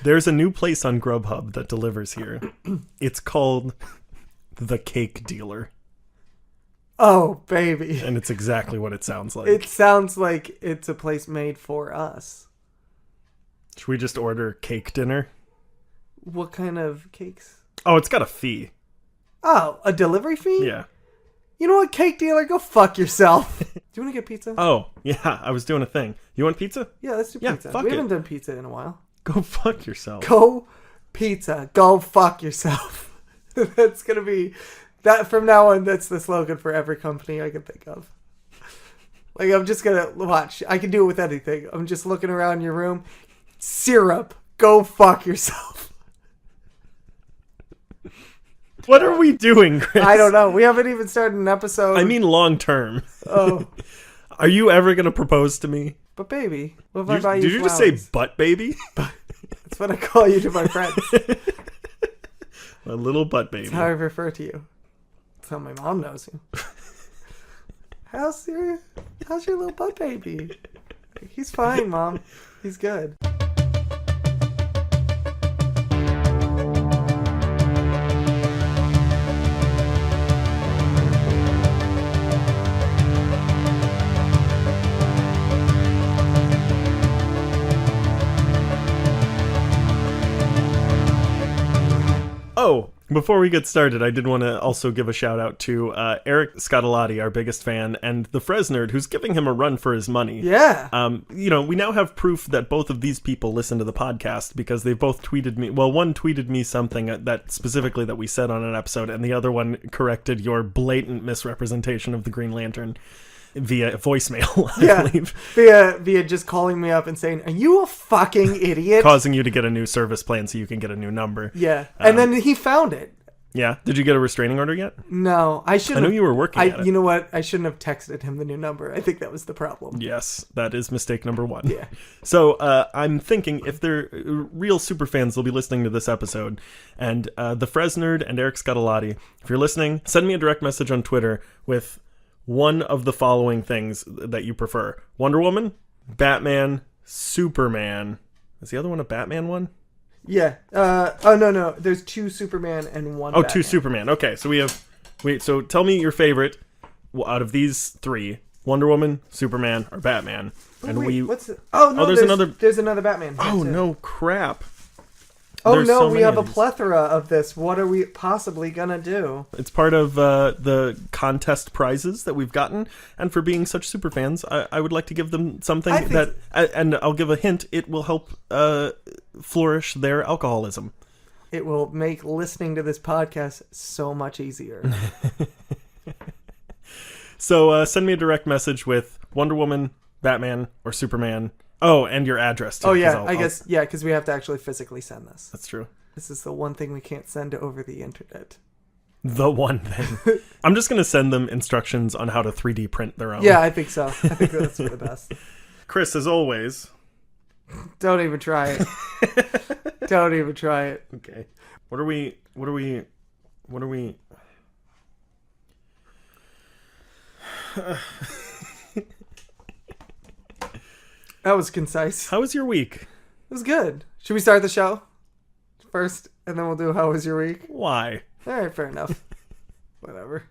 There's a new place on Grubhub that delivers here. It's called The Cake Dealer. Oh, baby. And it's exactly what it sounds like. It sounds like it's a place made for us. Should we just order cake dinner? What kind of cakes? Oh, it's got a fee. Oh, a delivery fee? Yeah. You know what, cake dealer? Go fuck yourself. Do you want to get pizza? Oh, yeah, I was doing a thing. You want pizza? Yeah, let's do pizza. Fuck We it. haven't done pizza in a while. Go fuck yourself. Go pizza. Go fuck yourself. That's going to be... That from now on, that's the slogan for every company I can think of. Like, I'm just going to watch. I can do it with anything. I'm just looking around your room. Syrup. Go fuck yourself. What are we doing, Chris? I don't know. We haven't even started an episode. I mean long term. Oh. Are you ever going to propose to me? But baby, what if I buy you Did you just say butt baby? That's what I call you to my friends. A little butt baby. That's how I refer to you. That's how my mom knows you. How's your little butt baby? He's fine, Mom. He's good. Oh, before we get started, I did want to also give a shout out to Eric Scotolati, our biggest fan, and the Fresnerd, who's giving him a run for his money. Yeah. We now have proof that both of these people listen to the podcast because they both tweeted me. Well, one tweeted me something that specifically that we said on an episode, and the other one corrected your blatant misrepresentation of the Green Lantern via voicemail, I believe. Via just calling me up and saying, "Are you a fucking idiot?" Causing you to get a new service plan so you can get a new number. Yeah. And then he found it. Yeah. Did you get a restraining order yet? No, I shouldn't. I knew you were working at it. You know what? I shouldn't have texted him the new number. I think that was the problem. Yes, that is mistake number one. Yeah. So I'm thinking if they're real super fans, they'll be listening to this episode. And the Fresnerd and Eric Scotolati, if you're listening, send me a direct message on Twitter with one of the following things that you prefer: Wonder Woman, Batman, Superman. Is the other one a Batman one? Yeah. No. There's two Superman and one Batman. Two Superman. Okay, so we have... Wait, so tell me your favorite out of these three: Wonder Woman, Superman, or Batman. And what's the... Oh, no, there's another... There's another Batman. Oh, no, crap. Oh, There's no, so we many have a of these. plethora of this. What are we possibly gonna do? It's part of the contest prizes that we've gotten, and for being such super fans, I would like to give them something and I'll give a hint, it will help flourish their alcoholism. It will make listening to this podcast so much easier. So send me a direct message with Wonder Woman, Batman, or Superman. Oh, and your address too. Oh, yeah, I guess, because we have to actually physically send this. That's true. This is the one thing we can't send over the internet. The one thing. I'm just going to send them instructions on how to 3D print their own. Yeah, I think so. I think that's for the best. Chris, as always. Don't even try it. Don't even try it. Okay. What are we... That was concise. How was your week? It was good. Should we start the show first, and then we'll do how was your week? Why? All right, fair enough. Whatever.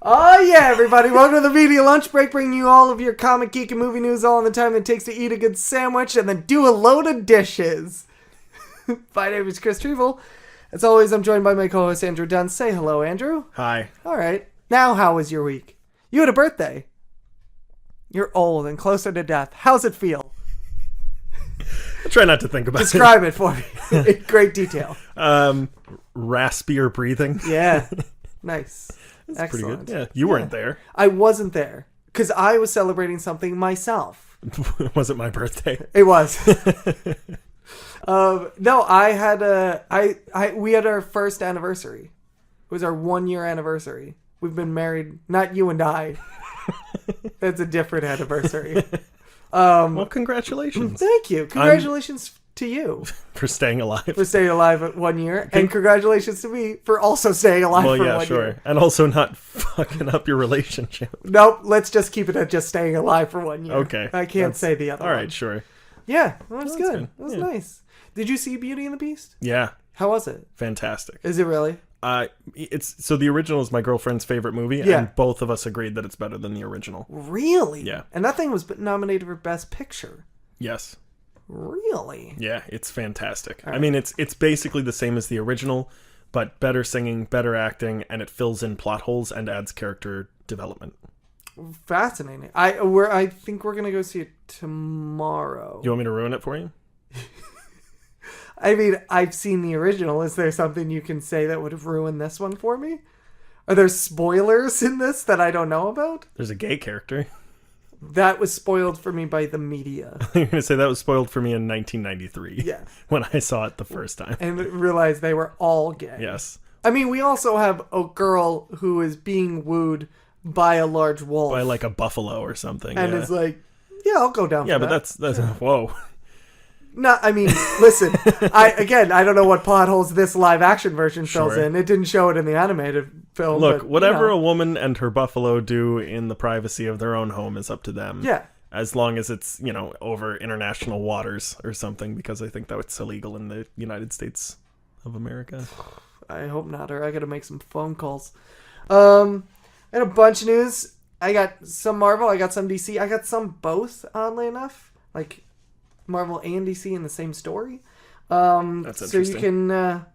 Oh, yeah, everybody. Welcome to the Media Lunch Break, bringing you all of your comic, geek, and movie news all in the time it takes to eat a good sandwich and then do a load of dishes. My name is Chris Trevel. As always, I'm joined by my co-host, Andrew Dunn. Say hello, Andrew. Hi. All right. Now, how was your week? You had a birthday. You're old and closer to death. How's it feel? I'll try not to think about Describe it for me in great detail. Raspier breathing. Yeah. Nice. That's excellent. pretty good. Yeah, you weren't there. I wasn't there because I was celebrating something myself. Was it my birthday? It was. No, I had we had our first anniversary. It was our 1-year anniversary. We've been married, not you and I. That's a different anniversary. Well, congratulations. Thank you. Congratulations to you. For staying alive. For staying alive at 1 year. And congratulations to me for also staying alive for 1 year. Well, yeah, sure. And also not fucking up your relationship. Nope. Let's just keep it at just staying alive for 1 year. Okay. I can't say the other one. All right, sure. Yeah, that was That's good. good. It was Yeah. nice. Did you see Beauty and the Beast? Yeah, How was it? fantastic. Is it really? It's so the original is my girlfriend's favorite movie, Yeah. and both of us agreed that it's better than the original. Really? Yeah. And that thing was nominated for Best Picture. Yes. Really? Yeah, it's fantastic. I mean, it's basically the same as the original, but better singing, better acting, and it fills in plot holes and adds character development. Fascinating. I think we're gonna go see it tomorrow. You want me to ruin it for you? I mean, I've seen the original. Is there something you can say that would have ruined this one for me? Are there spoilers in this that I don't know about? There's a gay character. That was spoiled for me by the media. You're gonna say that was spoiled for me in 1993. Yeah. When I saw it the first time. And realized they were all gay. Yes. I mean, we also have a girl who is being wooed by a large wolf. By like a buffalo or something. and yeah. is like, yeah, I'll go down Yeah, for but that. that's whoa. No, I mean, listen, I don't know what plot holes this live action version fills Sure. in. It didn't show it in the animated film. Look, but, whatever you know. a woman and her buffalo do in the privacy of their own home is up to them. Yeah. As long as it's, over international waters or something, because I think that's illegal in the United States of America. I hope not, or I gotta make some phone calls. I had a bunch of news. I got some Marvel, I got some DC, I got some both, oddly enough. Like Marvel and DC in the same story. That's so you interesting. can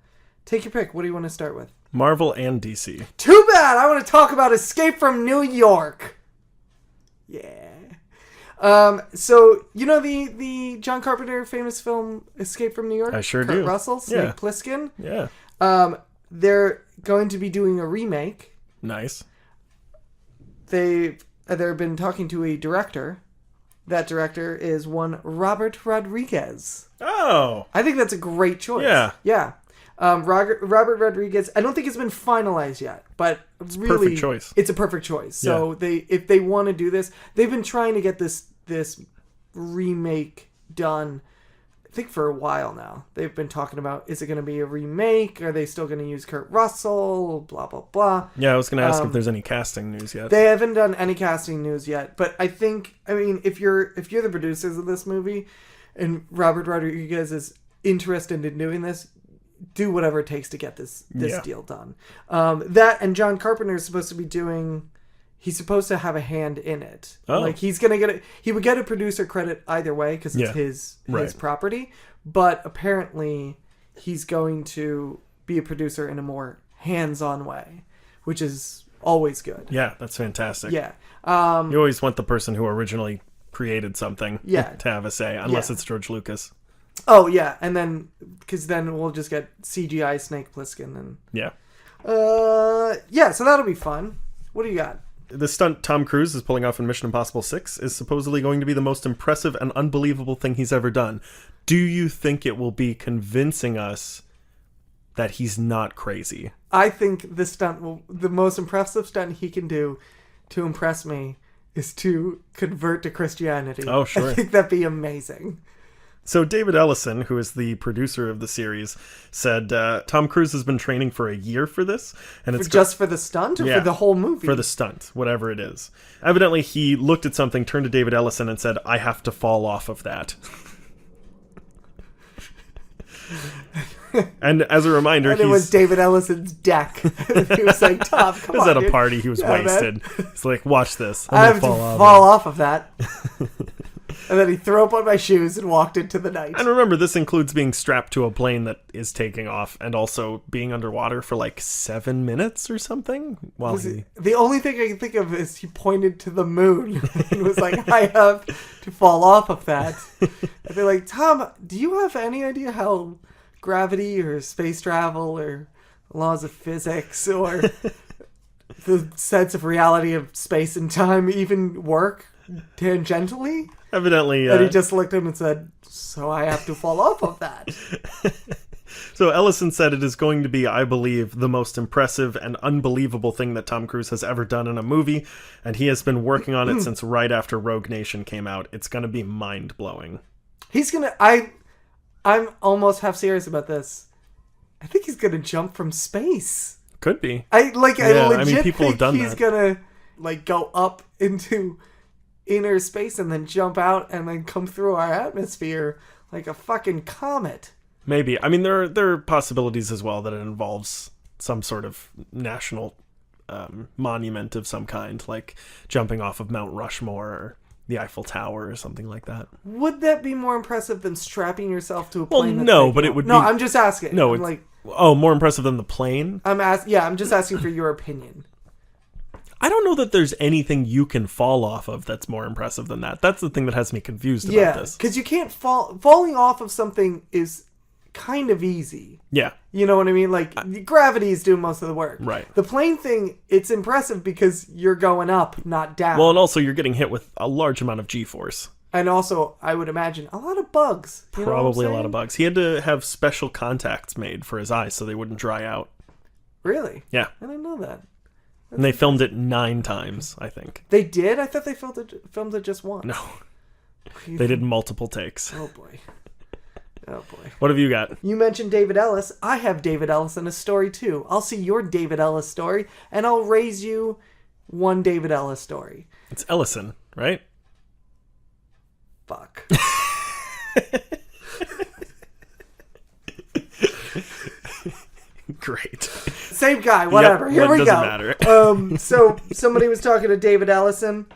take your pick. What do you want to start with? Marvel and DC. Too bad! I want to talk about Escape from New York. Yeah. So you know the John Carpenter famous film Escape from New York? I sure Kurt do. Russell, Snake Yeah. Plissken. Yeah. They're going to be doing a remake. Nice. They've been talking to a director. That director is one Robert Rodriguez. Oh. I think that's a great choice. Yeah. Yeah. Robert Rodriguez, I don't think it's been finalized yet, but a really, perfect choice. It's a perfect choice. So if they want to do this, they've been trying to get this remake done, I think for a while now. They've been talking about, is it going to be a remake? Are they still going to use Kurt Russell? Blah, blah, blah. Yeah, I was going to ask if there's any casting news yet. They haven't done any casting news yet, but I mean, if you're the producers of this movie and Robert Rodriguez is interested in doing this, do whatever it takes to get this deal done. That and John Carpenter is supposed to be doing. He's supposed to have a hand in it. Oh. Like he's gonna get it. He would get a producer credit either way because it's his property. But apparently, he's going to be a producer in a more hands-on way, which is always good. Yeah, that's fantastic. Yeah. You always want the person who originally created something to have a say, unless it's George Lucas. Oh yeah, and then because then we'll just get CGI Snake Plissken and Yeah. so that'll be fun. What do you got? The stunt Tom Cruise is pulling off in Mission Impossible 6 is supposedly going to be the most impressive and unbelievable thing he's ever done. Do you think it will be convincing us that he's not crazy? I think the most impressive stunt he can do to impress me is to convert to Christianity. Oh, sure. I think that'd be amazing. So David Ellison, who is the producer of the series, said Tom Cruise has been training for a year for this, and it's Just for the stunt or for the whole movie? For the stunt, whatever it is. Evidently, he looked at something, turned to David Ellison, and said, "I have to fall off of that." And as a reminder, it was David Ellison's deck. He was like, "Tom, come he was on, at a dude." party. He was wasted. He's like, "Watch this. I have to fall off of that." it." And then he threw up on my shoes and walked into the night. And remember, this includes being strapped to a plane that is taking off, and also being underwater for like 7 minutes or something. While The only thing I can think of is he pointed to the moon and was like, "I have to fall off of that." I'd be like, "Tom, do you have any idea how gravity or space travel or laws of physics or the sense of reality of space and time even work tangentially?" Evidently, And he just looked at him and said, "So I have to fall off of that." So Ellison said it is going to be, I believe, the most impressive and unbelievable thing that Tom Cruise has ever done in a movie, and he has been working on it since right after Rogue Nation came out. It's going to be mind-blowing. He's gonna. I'm almost half serious about this. I think he's gonna jump from space. Could be. I legit people have think done he's that. gonna like go up into inner space and then jump out and then come through our atmosphere like a fucking comet. Maybe. I mean, there are possibilities as well that it involves some sort of national monument of some kind, like jumping off of Mount Rushmore or the Eiffel Tower or something like that. Would that be more impressive than strapping yourself to a Well, plane? no, but it would be... No, I'm just asking. No, I'm it's... like... Oh, more impressive than the plane? I'm just asking for your opinion. I don't know that there's anything you can fall off of that's more impressive than that. That's the thing that has me confused about this. Yeah, because you can't falling off of something is kind of easy. Yeah. You know what I mean? Like, gravity is doing most of the work. Right. The plane thing, it's impressive because you're going up, not down. Well, and also you're getting hit with a large amount of G-force. And also, I would imagine, a lot of bugs. Probably a lot of bugs. He had to have special contacts made for his eyes so they wouldn't dry out. Really? Yeah. I didn't know that. And they filmed it 9 times, I think. They did? I thought they filmed it just once. No. They did multiple takes. Oh, boy. Oh, boy. What have you got? You mentioned David Ellis. I have David Ellis in a story, too. I'll see your David Ellis story, and I'll raise you one David Ellis story. It's Ellison, right? Fuck. Great. Same guy, whatever. Yep, Here we go. doesn't matter. So somebody was talking to David Ellison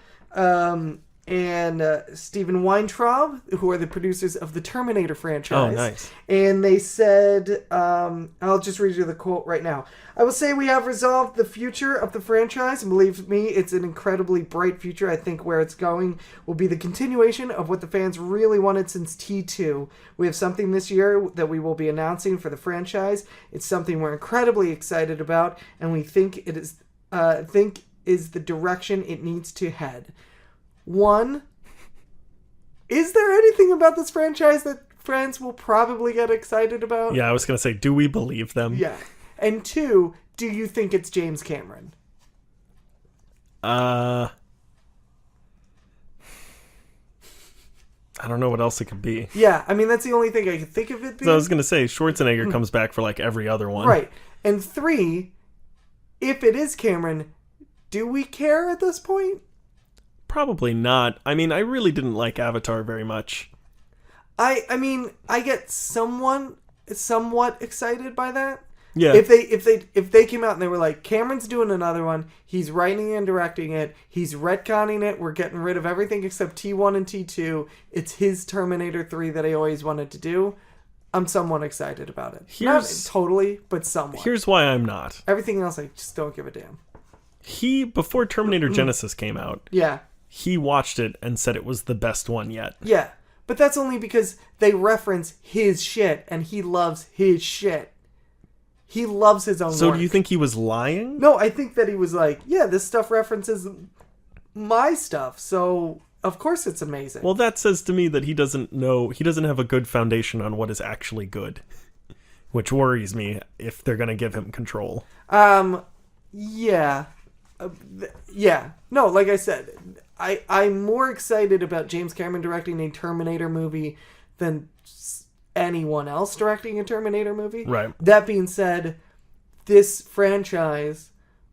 and Steven Weintraub, who are the producers of the Terminator franchise. Oh, nice. And they said, I'll just read you the quote right now. I will say we have resolved the future of the franchise, and believe me, it's an incredibly bright future. I think where it's going will be the continuation of what the fans really wanted since T2. We have something this year that we will be announcing for the franchise. It's something we're incredibly excited about, and we think it is is the direction it needs to head. One, is there anything about this franchise that fans will probably get excited about? Yeah, I was going to say, do we believe them? Yeah. And two, do you think it's James Cameron? I don't know what else it could be. Yeah, I mean, that's the only thing I could think of it being. So I was going to say, Schwarzenegger comes back for like every other one. Right. And three, if it is Cameron, do we care at this point? Probably not. I mean, I really didn't like Avatar very much. I mean, I get somewhat excited by that. Yeah. If they came out and they were like, Cameron's doing another one, he's writing and directing it, he's retconning it, we're getting rid of everything except T1 and T2, it's his Terminator 3 that I always wanted to do, I'm somewhat excited about it. Not totally, but somewhat. Here's why I'm not. Everything else, I just don't give a damn. Before Terminator Genesis came out, yeah, he watched it and said it was the best one yet. Yeah, but that's only because they reference his shit, and he loves his shit. He loves his own work. So do you think he was lying? No, I think that he was like, yeah, this stuff references my stuff, so of course it's amazing. Well, that says to me that he doesn't have a good foundation on what is actually good, which worries me if they're going to give him control. Yeah. Yeah. No, like I said, I'm more excited about James Cameron directing a Terminator movie than anyone else directing a Terminator movie. Right. That being said, this franchise,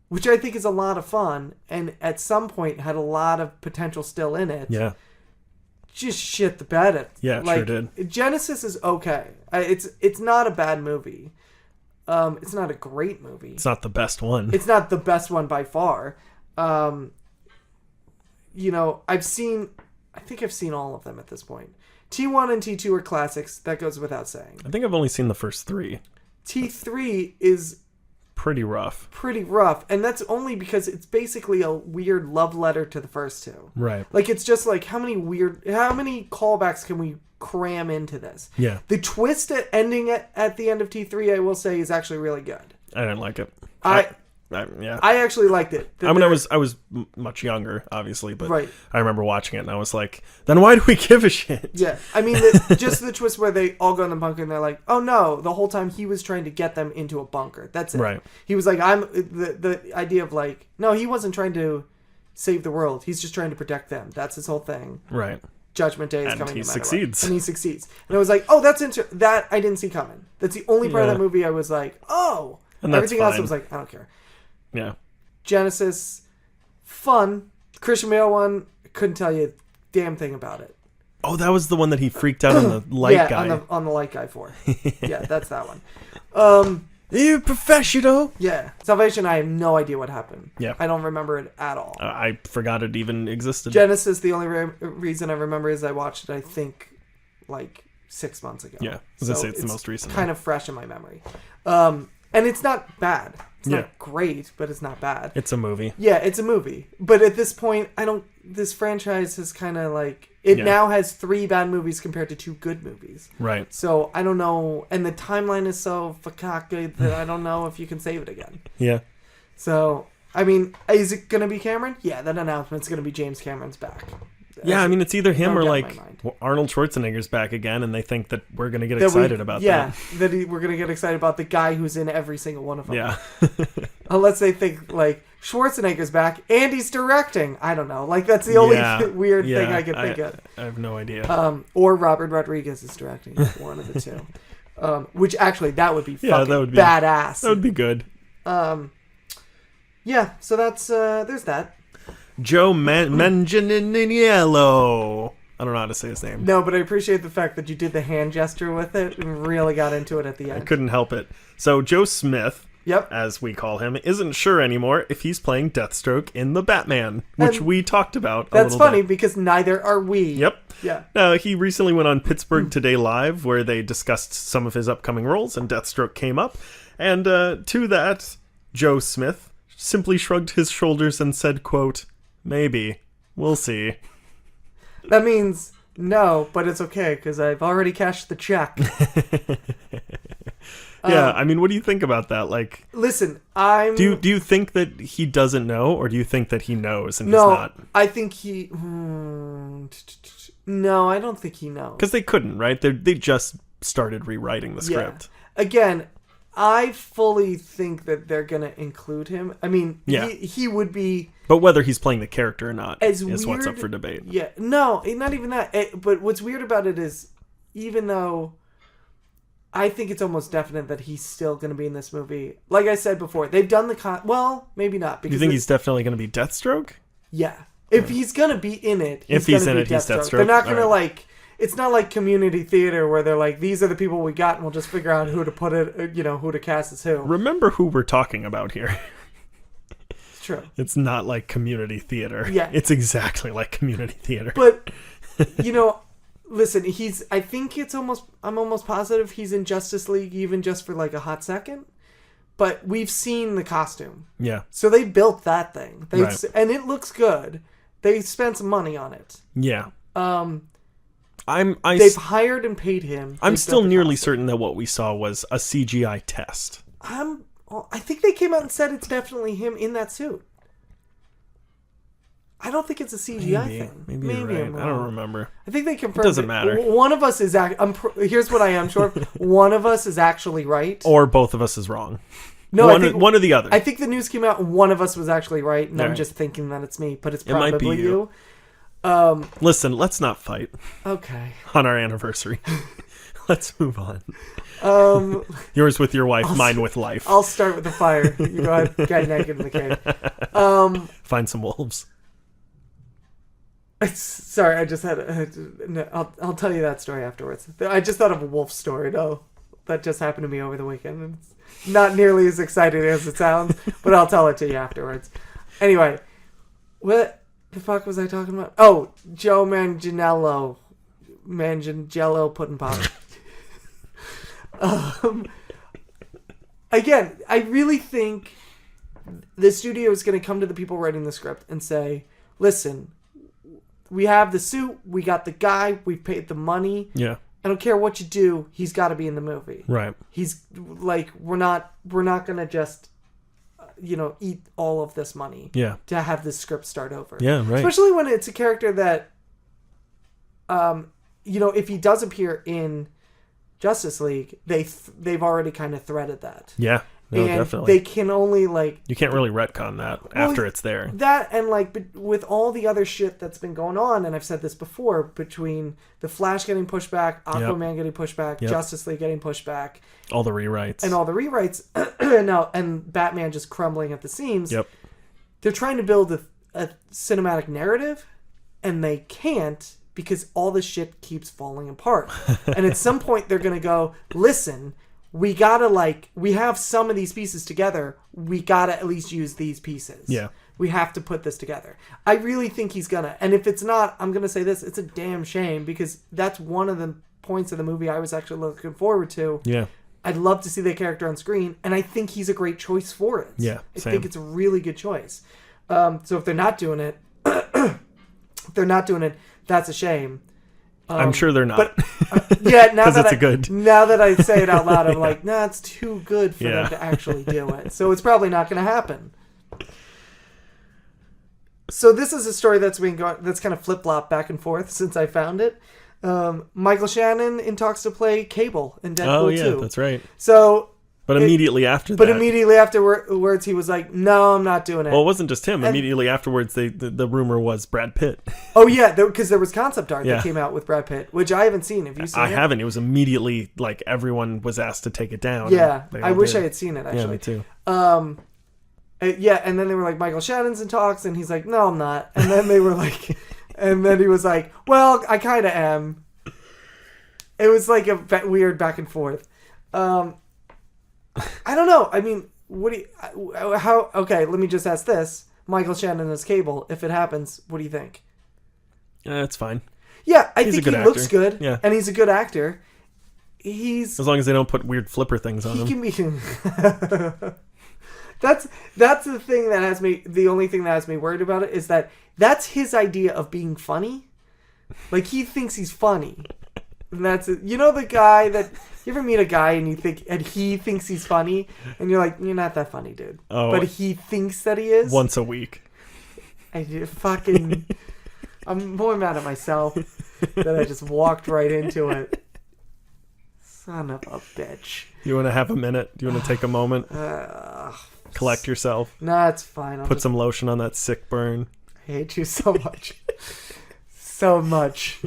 which I think is a lot of fun, and at some point had a lot of potential still in it. Yeah. Just shit the bed at. Yeah, like, sure did. Genesis is okay. It's not a bad movie. It's not a great movie. It's not the best one. It's not the best one by far. You know, I think I've seen all of them at this point. T1 and T2 are classics. That goes without saying. I think I've only seen the first 3. T3 is pretty rough. And that's only because it's basically a weird love letter to the first 2. Right. Like, it's just like, how many callbacks can we cram into this? Yeah. The twist ending at the end of T3, I will say, is actually really good. I didn't like it. Yeah. I actually liked it. I mean, I was much younger, obviously, but right. I remember watching it and I was like, then why do we give a shit? Yeah. I mean, just the twist where they all go in the bunker and they're like, oh no, the whole time he was trying to get them into a bunker. That's it. Right. He was like, the idea of like, no, he wasn't trying to save the world. He's just trying to protect them. That's his whole thing. Right. Judgment Day is and coming. He no matter succeeds. what. And he succeeds. And I was like, oh, that I didn't see coming. That's the only part of that movie I was like, oh. And that's everything else I fine. was like, I don't care. Yeah. Genesis, fun. Christian Bale one, couldn't tell you a damn thing about it. Oh, that was the one that he freaked out on the light guy. Yeah, on the light guy for. Yeah, that's that one. You professional. Yeah. Salvation, I have no idea what happened. Yeah. I don't remember it at all. I forgot it even existed. Genesis, the only reason I remember is I watched it, I think, like 6 months ago. Yeah, I was going to say it's the most recent. Kind of fresh in my memory. And it's not bad. It's not great, but it's not bad. It's a movie. Yeah, it's a movie. But at this point, this franchise is kind of like, it now has 3 bad movies compared to 2 good movies. Right. So I don't know, and the timeline is so fakaka that I don't know if you can save it again. Yeah. So, I mean, is it going to be Cameron? Yeah, that announcement's going to be James Cameron's back. Yeah, I mean, it's either him or like Arnold Schwarzenegger's back again, and they think that we're going to get excited about that. Yeah, we're going to get excited about the guy who's in every single one of them. Yeah. Unless they think, like, Schwarzenegger's back and he's directing. I don't know. Like, that's the only weird thing I can think of. I have no idea. Or Robert Rodriguez is directing. One of the two. Which, actually, that would be fucking badass. That would be good. Yeah, so that's, there's that. Joe Manganiello. I don't know how to say his name. No, but I appreciate the fact that you did the hand gesture with it and really got into it at the end. I couldn't help it. So Joe Smith, yep, as we call him, isn't sure anymore if he's playing Deathstroke in The Batman, which we talked about a little bit. That's funny because neither are we. Yep. Yeah. He recently went on Pittsburgh Today Live where they discussed some of his upcoming roles and Deathstroke came up. And to that, Joe Smith simply shrugged his shoulders and said, quote, "Maybe. We'll see." That means no, but it's okay because I've already cashed the check. Yeah, I mean, what do you think about that? Like, listen, Do you think that he doesn't know, or do you think that he knows and he's not? I think he... No, I don't think he knows. Because they couldn't, right? They just started rewriting the script. Yeah. Again, I fully think that they're going to include him. I mean, he would be... But whether he's playing the character or not is weird, what's up for debate. Yeah, no, not even that. But what's weird about it is, even though I think it's almost definite that he's still going to be in this movie, like I said before, they've done the... well, maybe not. Because you think he's definitely going to be Deathstroke? Yeah. If he's going to be in it, he's Deathstroke. They're not going to, like... It's not like community theater where they're like, these are the people we got and we'll just figure out who to put it, who to cast as who. Remember who we're talking about here. It's true. It's not like community theater. Yeah. It's exactly like community theater. But, listen, I'm almost positive he's in Justice League even just for like a hot second. But we've seen the costume. Yeah. So they built that thing. Right. And it looks good. They spent some money on it. Yeah. They've hired and paid him. I'm still nearly certain that what we saw was a CGI test. I think they came out and said it's definitely him in that suit. I don't think it's a CGI thing. Maybe you're right. I don't remember. I think they confirmed it. Doesn't matter. One of us is... here's what I am sure. One of us is actually right. Or both of us is wrong. No, one or the other. I think the news came out and one of us was actually right, and I'm just thinking that it's me, but it's probably might be you. Listen, let's not fight. Okay. On our anniversary. Let's move on. Yours with your wife, mine with life. I'll start with the fire. You go ahead, get naked in the cave. Find some wolves. Sorry, I just had... I'll tell you that story afterwards. I just thought of a wolf story, though. That just happened to me over the weekend. It's not nearly as exciting as it sounds, but I'll tell it to you afterwards. Anyway, what the fuck was I talking about? Oh, Joe Manganiello Puddin' Pop. Again, I really think the studio is going to come to the people writing the script and say, listen, we have the suit, we got the guy, we paid the money. Yeah. I don't care what you do, he's got to be in the movie. Right. He's like, we're not going to just, eat all of this money. Yeah. To have this script start over. Yeah, right. Especially when it's a character that, if he does appear in Justice League, they've already kind of threaded that. Yeah. No, and definitely. they can only you can't really retcon that after it's there. That and with all the other shit that's been going on, and I've said this before, between the Flash getting pushed back, Aquaman getting pushed back, Justice League getting pushed back, all the rewrites, and Batman just crumbling at the seams. Yep. They're trying to build a cinematic narrative, and they can't because all this shit keeps falling apart. And at some point they're going to go, listen, we gotta we have some of these pieces together. We gotta at least use these pieces. Yeah. We have to put this together. I really think he's gonna. And if it's not, I'm gonna say this, it's a damn shame because that's one of the points of the movie I was actually looking forward to. Yeah. I'd love to see that character on screen, and I think he's a great choice for it. Yeah, I same. think it's a really good choice. So if they're not doing it, that's a shame. I'm sure they're not. But yeah, now that now that I say it out loud, I'm like, nah, it's too good for them to actually do it. So it's probably not going to happen. So this is a story that's been that's kind of flip-flop back and forth since I found it. Michael Shannon in talks to play Cable in Deadpool 2. That's right. So, but immediately after that. But immediately afterwards, he was like, no, I'm not doing it. Well, it wasn't just him. Immediately afterwards, the rumor was Brad Pitt. Oh, yeah, because there was concept art that came out with Brad Pitt, which I haven't seen. Have you seen it? I haven't. It was immediately, everyone was asked to take it down. Yeah, I wish I had seen it, actually. Yeah, me too. Yeah, and then they were like, Michael Shannon's in talks, and he's like, no, I'm not. And then they were like, and then he was like, well, I kind of am. It was like a weird back and forth. I don't know. I mean, okay, let me just ask this. Michael Shannon as Cable, if it happens, what do you think? It's fine. Yeah, I think he looks good. Yeah. And he's a good actor. As long as they don't put weird flipper things on him. He can be... That's the thing that has me... The only thing that has me worried about it is that's his idea of being funny. Like, he thinks he's funny. And that's it. You know the guy that... You ever meet a guy and he thinks he's funny? And you're like, you're not that funny, dude. Oh. But he thinks that he is? Once a week. I'm more mad at myself that I just walked right into it. Son of a bitch. You want to have a minute? Do you want to take a moment? Collect yourself? Nah, it's fine. Put some lotion on that sick burn. I hate you so much. So much.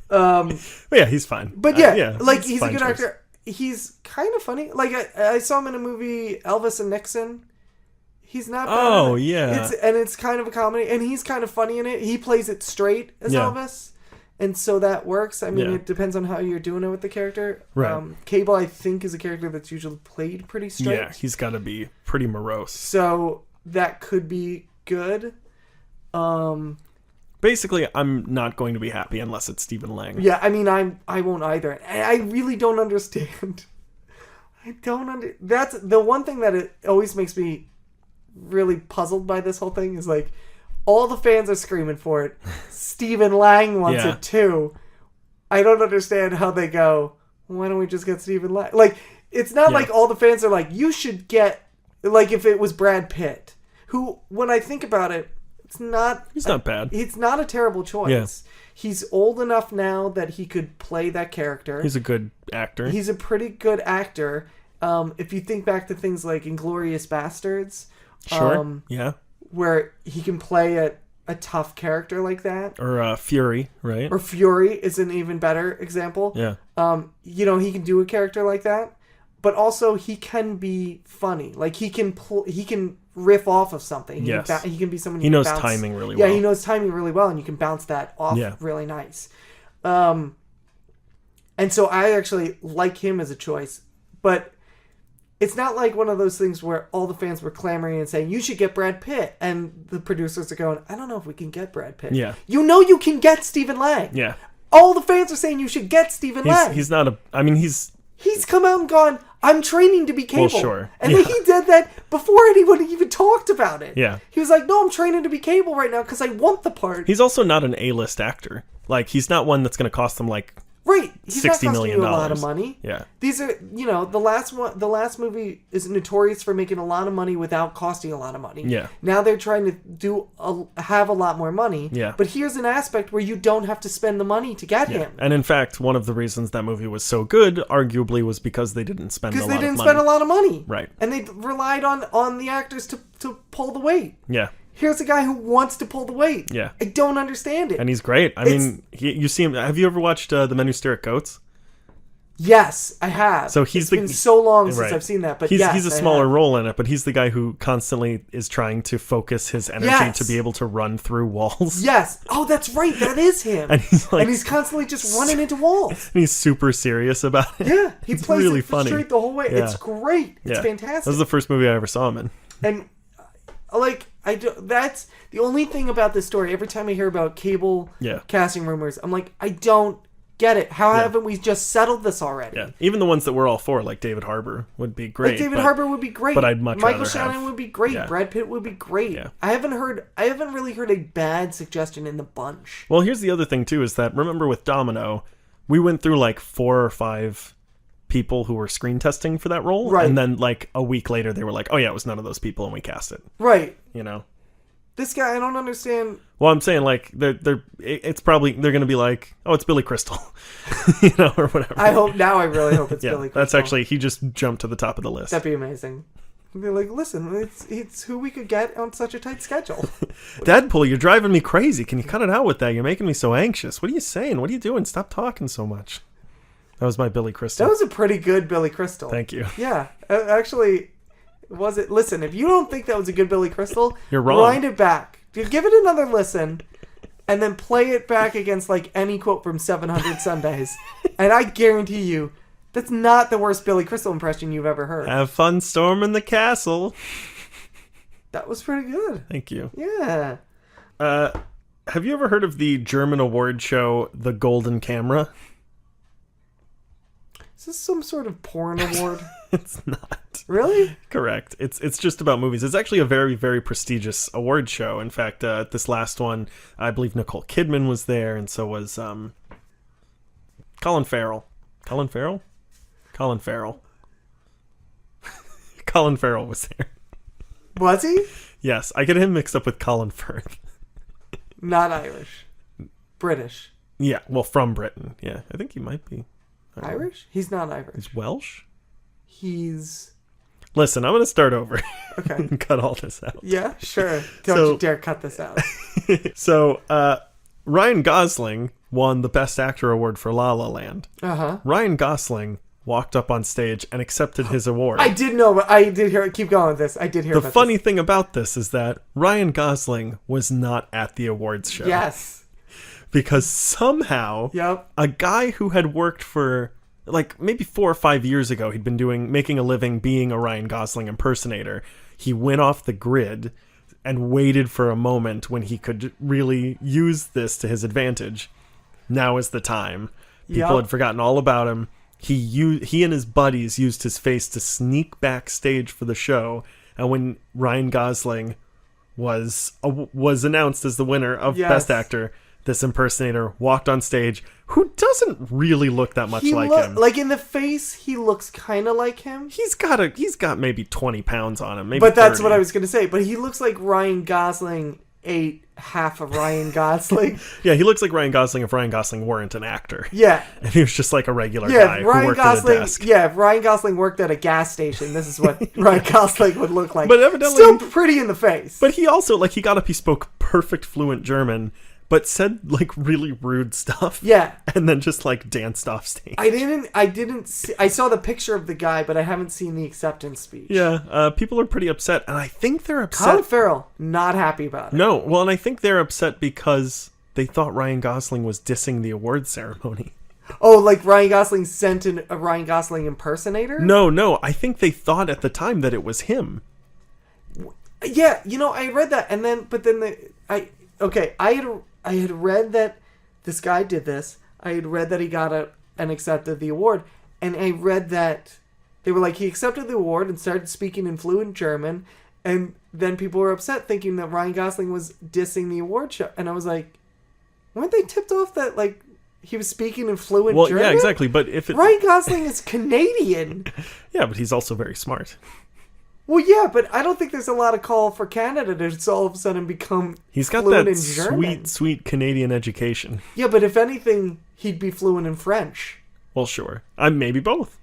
But yeah, he's fine. But he's a good actor. He's kind of funny. Like I saw him in a movie, Elvis and Nixon. He's not bad. Oh yeah, it's kind of a comedy, and he's kind of funny in it. He plays it straight as Elvis, and so that works. I mean, it depends on how you're doing it with the character. Right. Cable, I think, is a character that's usually played pretty straight. Yeah, he's got to be pretty morose. So that could be good. Basically, I'm not going to be happy unless it's Stephen Lang. Yeah, I mean, I won't either. I really don't understand. That's the one thing that it always makes me really puzzled by this whole thing is like, all the fans are screaming for it. Stephen Lang wants it too. I don't understand how they go, why don't we just get Stephen Lang? Like, it's not like all the fans are like, you should get, like if it was Brad Pitt, who, when I think about it, he's not bad. It's not a terrible choice. Yeah. He's old enough now that he could play that character. He's a good actor. He's a pretty good actor. If you think back to things like Inglourious Bastards. Sure. Where he can play a tough character like that. Or Fury, right? Or Fury is an even better example. Yeah. He can do a character like that. But also he can be funny. Like he can riff off of something. He can be someone. He knows timing really well. Yeah, he knows timing really well, and you can bounce that off really nice. And so I actually like him as a choice, but it's not like one of those things where all the fans were clamoring and saying you should get Brad Pitt, and the producers are going, I don't know if we can get Brad Pitt. Yeah, you can get Stephen Lang. Yeah, all the fans are saying you should get Stephen Lang. He's not a. I mean, he's come out and gone, I'm training to be Cable. Well, sure. And then he did that before anyone even talked about it. Yeah. He was like, no, I'm training to be Cable right now because I want the part. He's also not an A-list actor. Like, he's not one that's going to cost them, like, right. He's $60 not million. You a lot of money. Yeah. These are, the last movie is notorious for making a lot of money without costing a lot of money. Yeah. Now they're trying to have a lot more money. Yeah. But here's an aspect where you don't have to spend the money to get him. And in fact, one of the reasons that movie was so good, arguably, was because they didn't spend a lot of money. Because they didn't spend a lot of money. Right. And they relied on the actors to pull the weight. Yeah. Here's a guy who wants to pull the weight. Yeah. I don't understand it. And he's great. I mean, you see him. Have you ever watched The Men Who Stare at Goats? Yes, I have. So he's it's been so long since right. I've seen that, but he's yes, a I smaller have. role in it, but he's the guy who constantly is trying to focus his energy Yes. to be able to run through walls. Yes. Oh, that's right. That is him. And he's constantly just running into walls. And he's super serious about it. Yeah, he it's plays really it funny. straight the whole way. Yeah. It's great. It's fantastic. That was the first movie I ever saw him in. And like that's the only thing about this story. Every time I hear about cable casting rumors, I'm like, I don't get it. How haven't we just settled this already? Yeah, even the ones that we're all for, like David Harbour, would be great. Like David Harbour would be great. But I'd much Michael rather Shannon have, would be great. Yeah. Brad Pitt would be great. Yeah. I haven't really heard a bad suggestion in the bunch. Well, here's the other thing too: is that remember with Domino, we went through like 4 or 5 people who were screen testing for that role, right? And then like a week later, they were like, "Oh yeah, it was none of those people," and we cast it. Right. You know. This guy, I don't understand. Well, I'm saying like it's probably they're going to be like, oh, it's Billy Crystal, you know, or whatever. I really hope it's Billy Crystal. That's actually he just jumped to the top of the list. That'd be amazing. Be like, listen, it's who we could get on such a tight schedule. Deadpool, you're driving me crazy. Can you cut it out with that? You're making me so anxious. What are you saying? What are you doing? Stop talking so much. That was my Billy Crystal. That was a pretty good Billy Crystal. Thank you. Yeah, actually. Was it? Listen, if you don't think that was a good Billy Crystal, you're wrong. Wind it back. Give it another listen, and then play it back against like any quote from 700 Sundays, and I guarantee you, that's not the worst Billy Crystal impression you've ever heard. Have fun storming the castle. That was pretty good. Thank you. Yeah. Have you ever heard of the German award show, The Golden Camera? Is this some sort of porn award? It's not. Really? Correct. It's just about movies. It's actually a very, very prestigious award show. In fact, this last one, I believe Nicole Kidman was there, and so was Colin Farrell. Colin Farrell? Colin Farrell. Colin Farrell was there. Was he? Yes, I get him mixed up with Colin Firth. Not Irish. British. Yeah, well, from Britain. Yeah, I think he might be. Irish? He's not Irish. He's Welsh? He's... Listen, I'm going to start over. Okay. And cut all this out. Yeah, sure. Don't you dare cut this out. So, Ryan Gosling won the Best Actor award for La La Land. Uh-huh. Ryan Gosling walked up on stage and accepted his award. I did know, but I did hear it. Keep going with this. I did hear the about this. The funny thing about this is that Ryan Gosling was not at the awards show. Yes. Because somehow, a guy who had worked for, like, maybe 4 or 5 years ago, he'd been making a living being a Ryan Gosling impersonator. He went off the grid and waited for a moment when he could really use this to his advantage. Now is the time. People had forgotten all about him. He and his buddies used his face to sneak backstage for the show. And when Ryan Gosling was announced as the winner of Best Actor, this impersonator walked on stage who doesn't really look that much like him. Like in the face, he looks kind of like him. He's got maybe 20 pounds on him. Maybe but that's 30. what I was going to say. But he looks like Ryan Gosling ate half of Ryan Gosling. Yeah, he looks like Ryan Gosling if Ryan Gosling weren't an actor. Yeah. And he was just like a regular guy who worked at a desk. Yeah, if Ryan Gosling worked at a gas station, this is what Ryan Gosling would look like. But evidently, still pretty in the face. But he also, he got up, he spoke perfect fluent German, but said really rude stuff. Yeah. And then just danced off stage. I didn't see, I saw the picture of the guy, but I haven't seen the acceptance speech. Yeah, people are pretty upset, and I think they're upset. Colin Farrell, not happy about it. No, well, and I think they're upset because they thought Ryan Gosling was dissing the awards ceremony. Oh, like Ryan Gosling sent a Ryan Gosling impersonator? No, I think they thought at the time that it was him. Yeah, I read that, I had read that this guy did this. I had read that he got and accepted the award. And I read that they were like, he accepted the award and started speaking in fluent German. And then people were upset thinking that Ryan Gosling was dissing the award show. And I was like, weren't they tipped off that, he was speaking in fluent German? Well, yeah, exactly. But if Ryan Gosling is Canadian. Yeah, but he's also very smart. Well, yeah, but I don't think there's a lot of call for Canada to just all of a sudden become He's got fluent that in German. sweet Canadian education. Yeah, but if anything, he'd be fluent in French. Well, sure. Maybe both.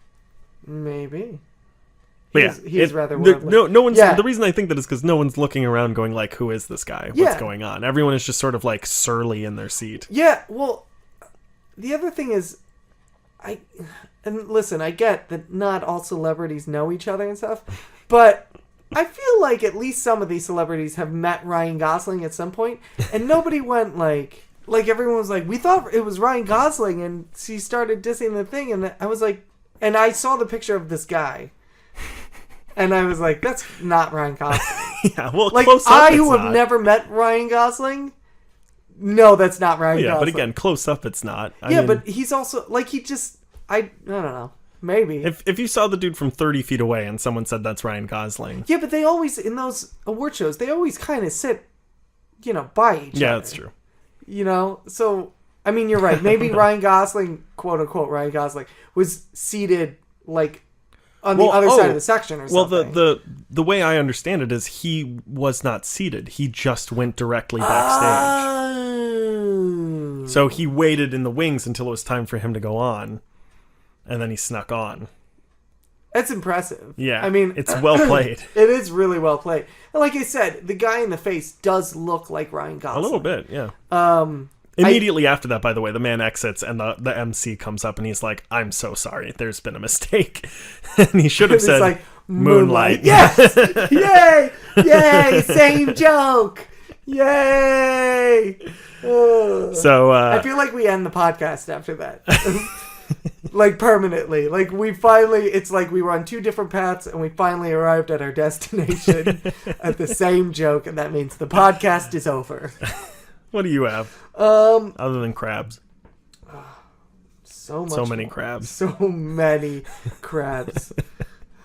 Maybe. But he's rather worldly. No one's. Yeah. The reason I think that is because no one's looking around going who is this guy? What's going on? Everyone is just sort of surly in their seat. Yeah, well, the other thing is, and listen, I get that not all celebrities know each other and stuff, but I feel like at least some of these celebrities have met Ryan Gosling at some point, and nobody went like everyone was like, we thought it was Ryan Gosling, and she started dissing the thing, and I was like, and I saw the picture of this guy, and I was like, that's not Ryan Gosling. Yeah, well, like, close up, I who it's have not. never met Ryan Gosling, no, that's not Ryan Yeah, Gosling. but again, close up, it's not. I yeah, mean, but he's also, like, I don't know. Maybe. If you saw the dude from 30 feet away and someone said that's Ryan Gosling. Yeah, but they always, in those award shows, they always kind of sit, by each other. Yeah, that's true. So, I mean, you're right. Maybe Ryan Gosling, quote unquote, Ryan Gosling, was seated, like, on the other side of the section or something. Well, the way I understand it is he was not seated. He just went directly backstage. Oh. So he waited in the wings until it was time for him to go on. And then he snuck on. That's impressive. Yeah. I mean, it's well played. It is really well played. And like I said, the guy in the face does look like Ryan Gosling. A little bit, yeah. Immediately after that, by the way, the man exits and the MC comes up and he's like, I'm so sorry. There's been a mistake. And he should have said, like, Moonlight. Yes! Yay! Yay! Same joke! Yay! So, I feel like we end the podcast after that. Like, permanently. Like, it's like we were on two different paths and we finally arrived at our destination at the same joke, and that means the podcast is over. What do you have? Other than crabs. So many crabs. So many crabs.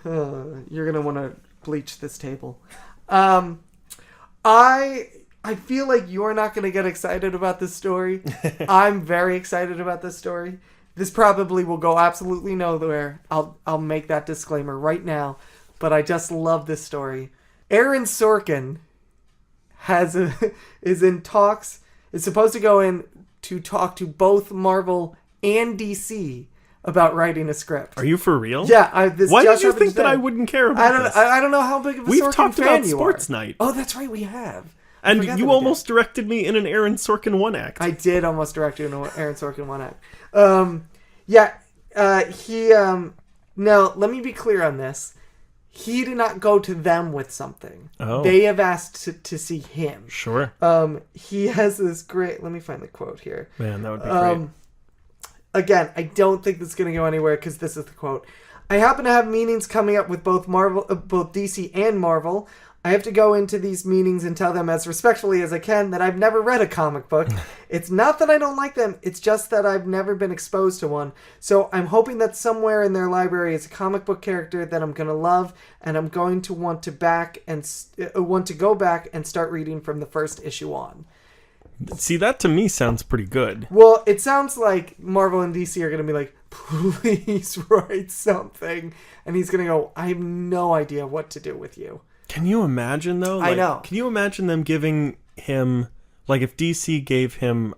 You're going to want to bleach this table. I feel like you're not going to get excited about this story. I'm very excited about this story. This probably will go absolutely nowhere. I'll make that disclaimer right now. But I just love this story. Aaron Sorkin is in talks. Is supposed to go in to talk to both Marvel and DC about writing a script. Are you for real? Yeah. Why did you think that I wouldn't care about this? I don't know how big of a We've Sorkin talked fan about you Sports are. Night. Oh, that's right. We have. And you almost directed me in an Aaron Sorkin one act. I did almost direct you in an Aaron Sorkin one act. Now, let me be clear on this. He did not go to them with something. Oh. They have asked to see him. Sure. He has this great... Let me find the quote here. Man, that would be great. Again, I don't think this is going to go anywhere because this is the quote. I happen to have meetings coming up with both DC and Marvel. I have to go into these meetings and tell them as respectfully as I can that I've never read a comic book. It's not that I don't like them. It's just that I've never been exposed to one. So I'm hoping that somewhere in their library is a comic book character that I'm going to love, and I'm going to want to go back and start reading from the first issue on. See, that to me sounds pretty good. Well, it sounds like Marvel and DC are going to be like, please write something. And he's going to go, I have no idea what to do with you. Can you imagine, though? I know. Can you imagine them giving him, like, if DC gave him...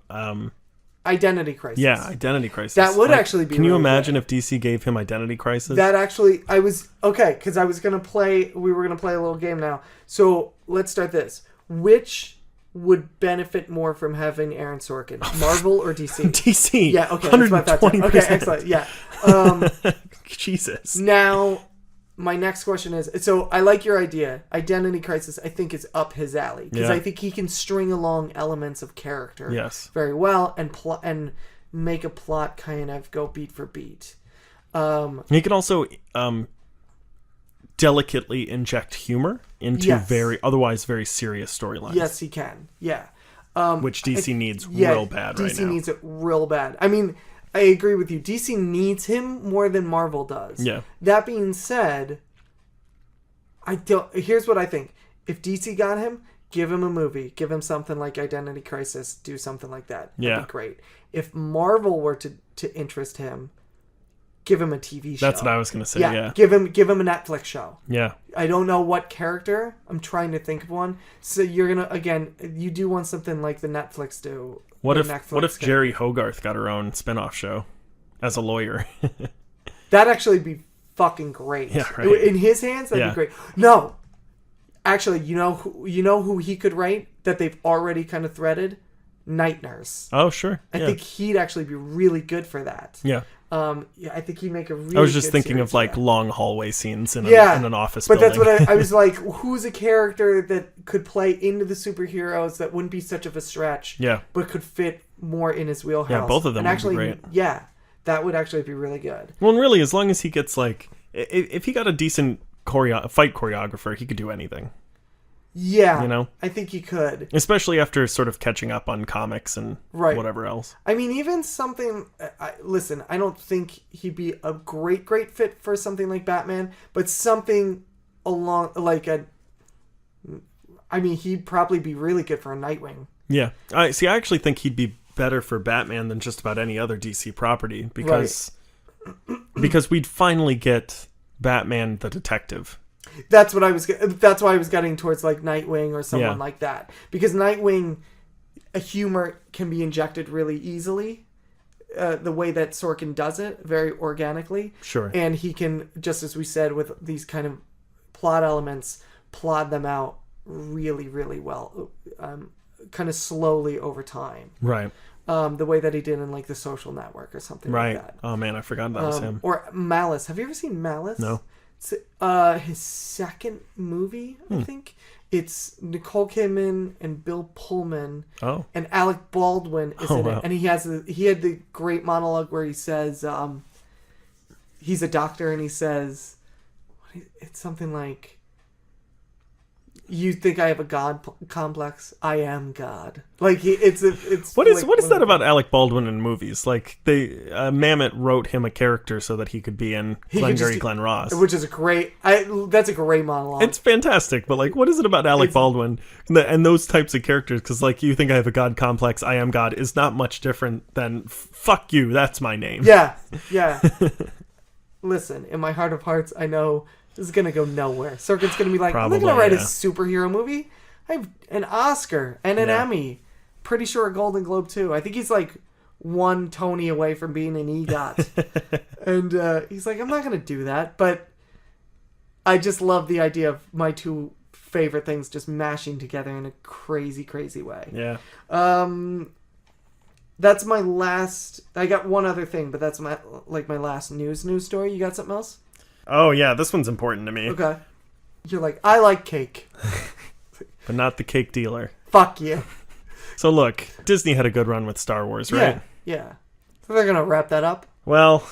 Identity Crisis. Yeah, Identity Crisis. That would actually be Can you really imagine good. if DC gave him Identity Crisis? That actually... because I was going to play... We were going to play a little game now. So, let's start this. Which would benefit more from having Aaron Sorkin? Marvel or DC? DC. Yeah, okay. That's what I thought. Okay, excellent. Yeah. Jesus. Now... My next question is, so I like your idea. Identity Crisis, I think, is up his alley. Because I think he can string along elements of character very well and make a plot kind of go beat for beat. He can also delicately inject humor into otherwise very serious storylines. Yes, he can. Yeah. Which DC needs real bad right now. DC needs it real bad. I mean... I agree with you. DC needs him more than Marvel does. Yeah. That being said, here's what I think. If DC got him, give him a movie. Give him something like Identity Crisis. Do something like that. That'd be great. If Marvel were to interest him, give him a TV show. That's what I was going to say, yeah. Give him a Netflix show. Yeah. I don't know what character. I'm trying to think of one. So you're going to, again, you do want something like the Netflix do. What if Jerry Hogarth got her own spin-off show as a lawyer? That'd actually be fucking great. Yeah, right. In his hands, that'd be great. No. Actually, you know who he could write that they've already kind of threaded? night nurse. Oh, sure. I think he'd actually be really good for that. Yeah. I think he'd make a really. I was just good thinking series of like long hallway scenes in, in an office but building. that's what I was like. Who's a character that could play into the superheroes that wouldn't be such of a stretch? Yeah. But could fit more in his wheelhouse. Yeah, both of them and would actually, be great. Yeah, that would actually be really good. Well, and really, as long as he gets like, if he got a decent fight choreographer, he could do anything. Yeah, you know, I think he could, especially after sort of catching up on comics and whatever else. I mean, even something. Listen, I don't think he'd be a great fit for something like Batman, but something along like a. I mean, he'd probably be really good for a Nightwing. Yeah, I actually think he'd be better for Batman than just about any other DC property because we'd finally get Batman the detective. That's why I was getting towards like Nightwing or someone like that, because Nightwing, a humor can be injected really easily, the way that Sorkin does it, very organically. Sure. And he can, just as we said, with these kind of plot elements, plot them out really, really well, kind of slowly over time. Right. The way that he did in like The Social Network or something like that. Oh man, I forgot that was him. Or Malice. Have you ever seen Malice? No. It's his second movie, I think. It's Nicole Kidman and Bill Pullman. Oh. And Alec Baldwin is in it. And he had the great monologue where he says, he's a doctor and he says, it's something like, you think I have a God complex? I am God. Like it's what is that about Alec Baldwin in movies? Like Mamet wrote him a character so that he could be in Glengarry Glen Ross, which is that's a great monologue. It's fantastic, but like, what is it about Alec Baldwin and those types of characters? Because like, you think I have a God complex? I am God is not much different than fuck you. That's my name. Yeah. Listen, in my heart of hearts, I know. This is going to go nowhere. Sorkin's going to be like, I'm not going to write a superhero movie. I have an Oscar and an Emmy. Pretty sure a Golden Globe, too. I think he's like one Tony away from being an EGOT. And he's like, I'm not going to do that. But I just love the idea of my two favorite things just mashing together in a crazy, crazy way. Yeah. That's my last... I got one other thing, but that's my last news story. You got something else? Oh, yeah, this one's important to me. Okay. You're like, I like cake. But not the cake dealer. Fuck you. So look, Disney had a good run with Star Wars, right? Yeah. So they're going to wrap that up? Well,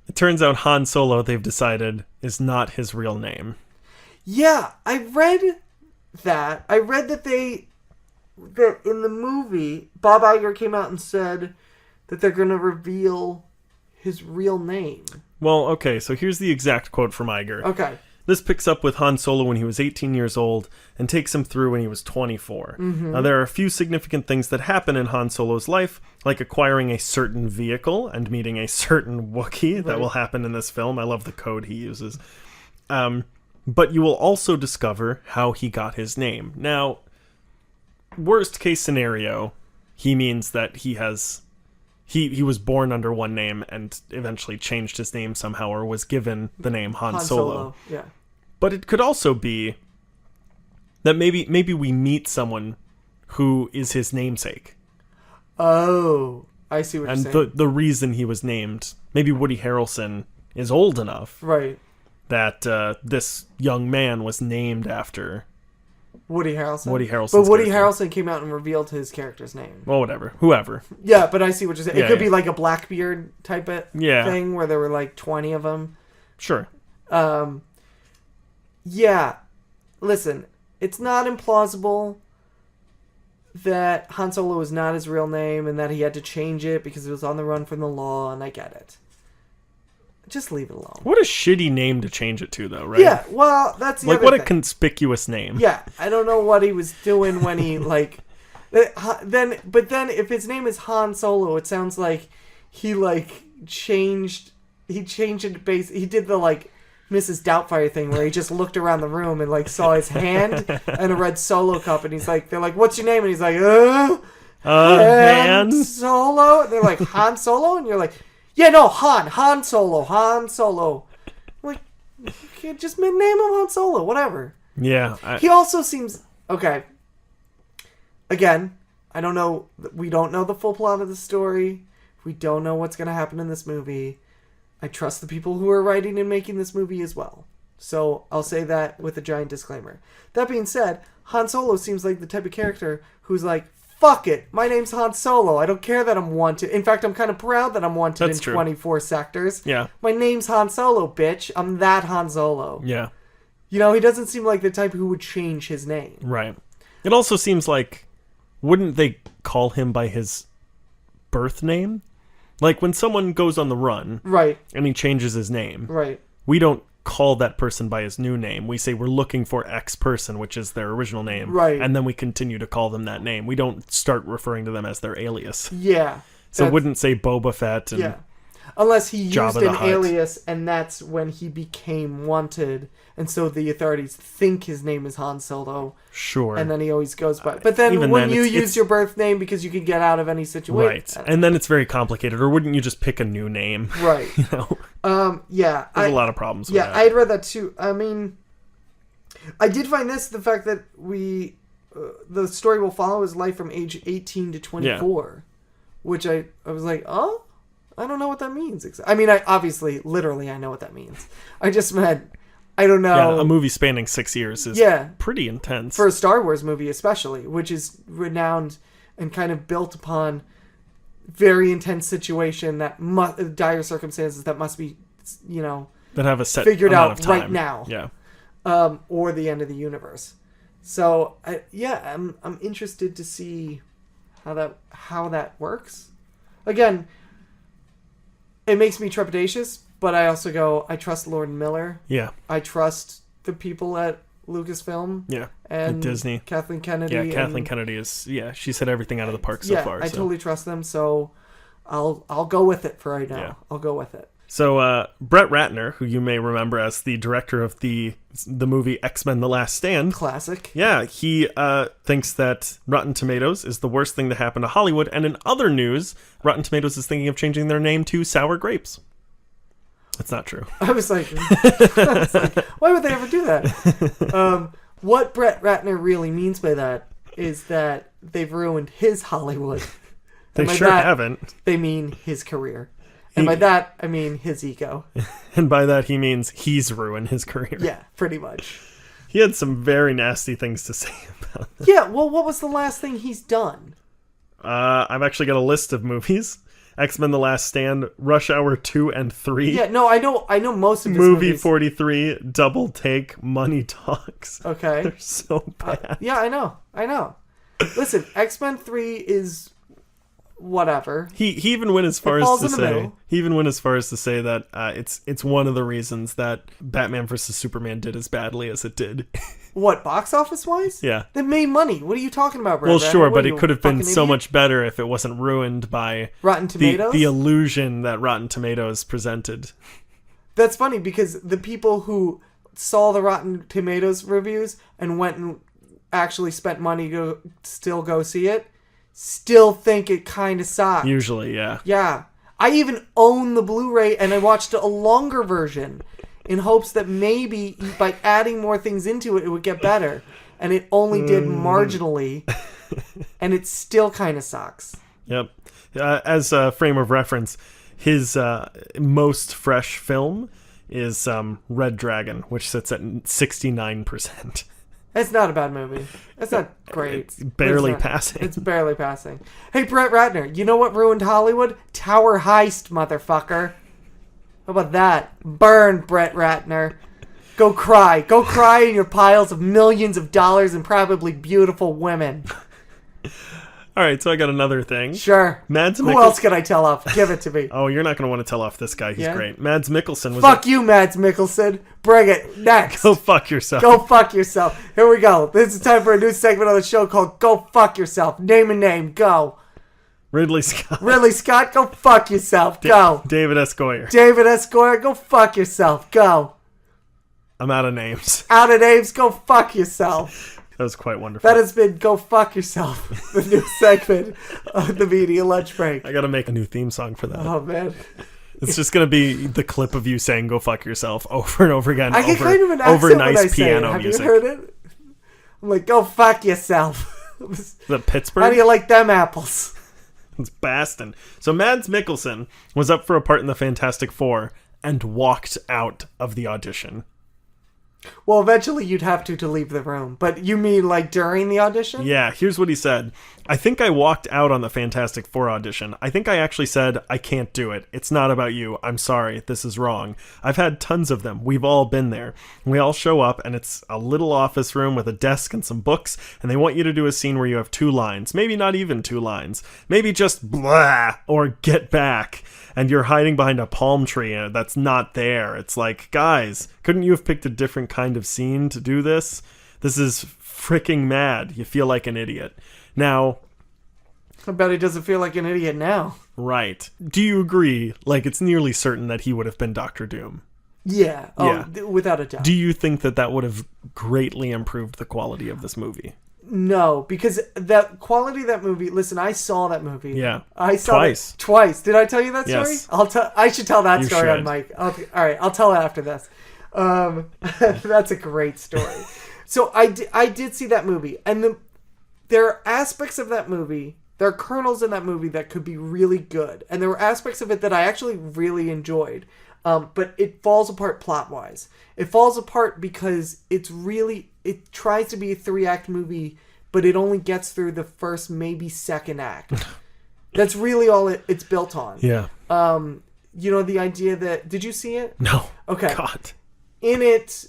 it turns out Han Solo, they've decided, is not his real name. Yeah, I read that. I read that that in the movie, Bob Iger came out and said that they're going to reveal his real name. Well, okay, so here's the exact quote from Iger. Okay. This picks up with Han Solo when he was 18 years old and takes him through when he was 24. Mm-hmm. Now, there are a few significant things that happen in Han Solo's life, like acquiring a certain vehicle and meeting a certain Wookiee that will happen in this film. I love the code he uses. But you will also discover how he got his name. Now, worst case scenario, he means that he was born under one name and eventually changed his name somehow, or was given the name Han Solo. Yeah. But it could also be that maybe we meet someone who is his namesake. Oh, I see what you're saying. And the reason he was named, maybe Woody Harrelson is old enough, right, that this young man was named after Woody Harrelson. But Woody Harrelson came out and revealed his character's name. Well, whatever. Whoever. Yeah, but I see what you're saying. It could be like a Blackbeard type of thing where there were like 20 of them. Sure. Yeah. Listen, it's not implausible that Han Solo is not his real name and that he had to change it because it was on the run from the law, and I get it. Just leave it alone. What a shitty name to change it to, though, right? Yeah, well, that's the like, other what thing. a conspicuous name. Yeah, I don't know what he was doing when he, like... Then if his name is Han Solo, it sounds like he, like, changed it based... He did the, like, Mrs. Doubtfire thing where he just looked around the room and, like, saw his hand and a red Solo cup, and he's like, they're like, what's your name? And he's like, Han Solo? And they're like, Han Solo? And you're like... Yeah, no, Han Solo. I'm like, you just name him Han Solo, whatever. Yeah. He also seems... Okay. Again, I don't know. We don't know the full plot of the story. We don't know what's going to happen in this movie. I trust the people who are writing and making this movie as well. So I'll say that with a giant disclaimer. That being said, Han Solo seems like the type of character who's like, fuck it, my name's Han Solo. I don't care that I'm wanted. In fact, I'm kind of proud that I'm wanted That's in true. 24 sectors. Yeah. My name's Han Solo, bitch. I'm that Han Solo. Yeah. You know, he doesn't seem like the type who would change his name. Right. It also seems like, wouldn't they call him by his birth name? Like when someone goes on the run, Right. and he changes his name, Right. we don't call that person by his new name. We say we're looking for X person, which is their original name, Right. and then we continue to call them that name. We don't start referring to them as their alias. Yeah. So it wouldn't say Boba Fett and Yeah. Unless he used Jabba the an Hutt. alias, and that's when he became wanted, and so the authorities think his name is Han Solo, sure. and then he always goes by. But then even when then, you it's- use your birth name because you can get out of any situation, Right. And then it's very complicated. Or wouldn't you just pick a new name? right? You know, Yeah, there's a lot of problems with yeah, that. I had read that too. I mean, I did find the fact that the story will follow his life from age 18 to 24, which I was like, oh, I don't know what that means. I mean, I obviously, literally, I know what that means. I just meant, I don't know. Yeah, a movie spanning 6 years is pretty intense. For a Star Wars movie especially, which is renowned and kind of built upon very intense situation that dire circumstances that must be, you know, that have a set figured amount out of time. right now. Yeah. Or the end of the universe. So I'm interested to see how that works. Again, it makes me trepidatious, but I also go, I trust Lord Miller. Yeah. I trust the people at Lucasfilm. Yeah. And At Disney. Kathleen Kennedy. Yeah, Kathleen Kennedy is, she's hit everything out of the park so far. I so. totally trust them, so I'll go with it for right now. Yeah. I'll go with it. So Brett Ratner, who you may remember as the director of the movie X-Men: The Last Stand. Classic. Yeah, he thinks that Rotten Tomatoes is the worst thing to happen to Hollywood. And in other news, Rotten Tomatoes is thinking of changing their name to Sour Grapes. That's not true. I was like, why would they ever do that? What Brett Ratner really means by that is that they've ruined his Hollywood. They by sure that, haven't. They mean his career. And by that, I mean his ego. And by that, he means he's ruined his career. Yeah, pretty much. He had some very nasty things to say about it. Yeah, well, what was the last thing he's done? I've actually got a list of movies. X-Men: The Last Stand, Rush Hour 2 and 3. Yeah, no, I know most of his Movie movies. 43, Double Take, Money Talks. Okay. They're so bad. Yeah, I know. Listen, X-Men 3 is whatever. He even went as far It as falls to in the say middle. he even went as far as to say that it's one of the reasons that Batman vs Superman did as badly as it did. What, box office wise? Yeah. They made money. What are you talking about, Brad? Well, Ratner? sure, What but are it you, could have been fucking so idiot? much better if it wasn't ruined by Rotten Tomatoes. the illusion that Rotten Tomatoes presented. That's funny because the people who saw the Rotten Tomatoes reviews and went and actually spent money to still go see it still think it kind of sucked. Usually, yeah. Yeah. I even own the Blu-ray and I watched a longer version in hopes that maybe by adding more things into it, it would get better. And it only did marginally. And it still kind of sucks. Yep. As a frame of reference, his most fresh film is Red Dragon, which sits at 69%. It's not a bad movie. It's not great. It's barely It's not- passing. It's barely passing. Hey, Brett Ratner, you know what ruined Hollywood? Tower Heist, motherfucker. How about that? Burn, Brett Ratner. Go cry. Go cry in your piles of millions of dollars and probably beautiful women. All right, so I got another thing. Sure. Mads Who Mikkelsen. else can I tell off? Give it to me. Oh, you're not going to want to tell off this guy. He's Yeah? great. Mads Mikkelsen was Fuck you, Mads Mikkelsen. Bring it. Next. Go fuck yourself. Go fuck yourself. Here we go. This is time for a new segment on the show called Go Fuck Yourself. Name a name. Go. Ridley Scott. Ridley Scott, go fuck yourself. Go. David S. Goyer. David S. Goyer, go fuck yourself. Go. I'm out of names. Out of names, go fuck yourself. That was quite wonderful. That has been Go Fuck Yourself, the new segment of the media lunch break. I got to make a new theme song for that. Oh, man. It's just going to be the clip of you saying "Go fuck yourself" over and over again. I get over, kind of an over accent when I nice say it. piano Have music. you heard it? I'm like, go fuck yourself. The Pittsburgh? How do you like them apples? It's Baston. So Mads Mikkelsen was up for a part in the Fantastic Four and walked out of the audition. Well, eventually you'd have to leave the room. But you mean like during the audition? Yeah, here's what he said. I think I walked out on the Fantastic Four audition. I think I actually said, I can't do it. It's not about you. I'm sorry. This is wrong. I've had tons of them. We've all been there. We all show up, and it's a little office room with a desk and some books, and they want you to do a scene where you have 2 lines. Maybe not even 2 lines. Maybe just blah or get back. And you're hiding behind a palm tree that's not there. It's like, guys, couldn't you have picked a different kind of scene to do this? This is freaking mad. You feel like an idiot. Now, I bet he doesn't feel like an idiot now. Right. Do you agree? Like, it's nearly certain that he would have been Doctor Doom. Yeah. Oh, Yeah. Without a doubt. Do you think that would have greatly improved the quality of this movie? No, because that quality of that movie. Listen, I saw that movie. Yeah. I saw Twice. it twice. Did I tell you that story? Yes. I should tell that You story should. on Mike. All right, I'll tell it after this. That's a great story. So I did see that movie, and there are aspects of that movie. There are kernels in that movie that could be really good, and there were aspects of it that I actually really enjoyed. But it falls apart plot-wise. It falls apart because it tries to be a 3-act movie, but it only gets through the first, maybe second act. That's really all it's built on. Yeah. You know, the idea that... Did you see it? No. Okay. God. In it,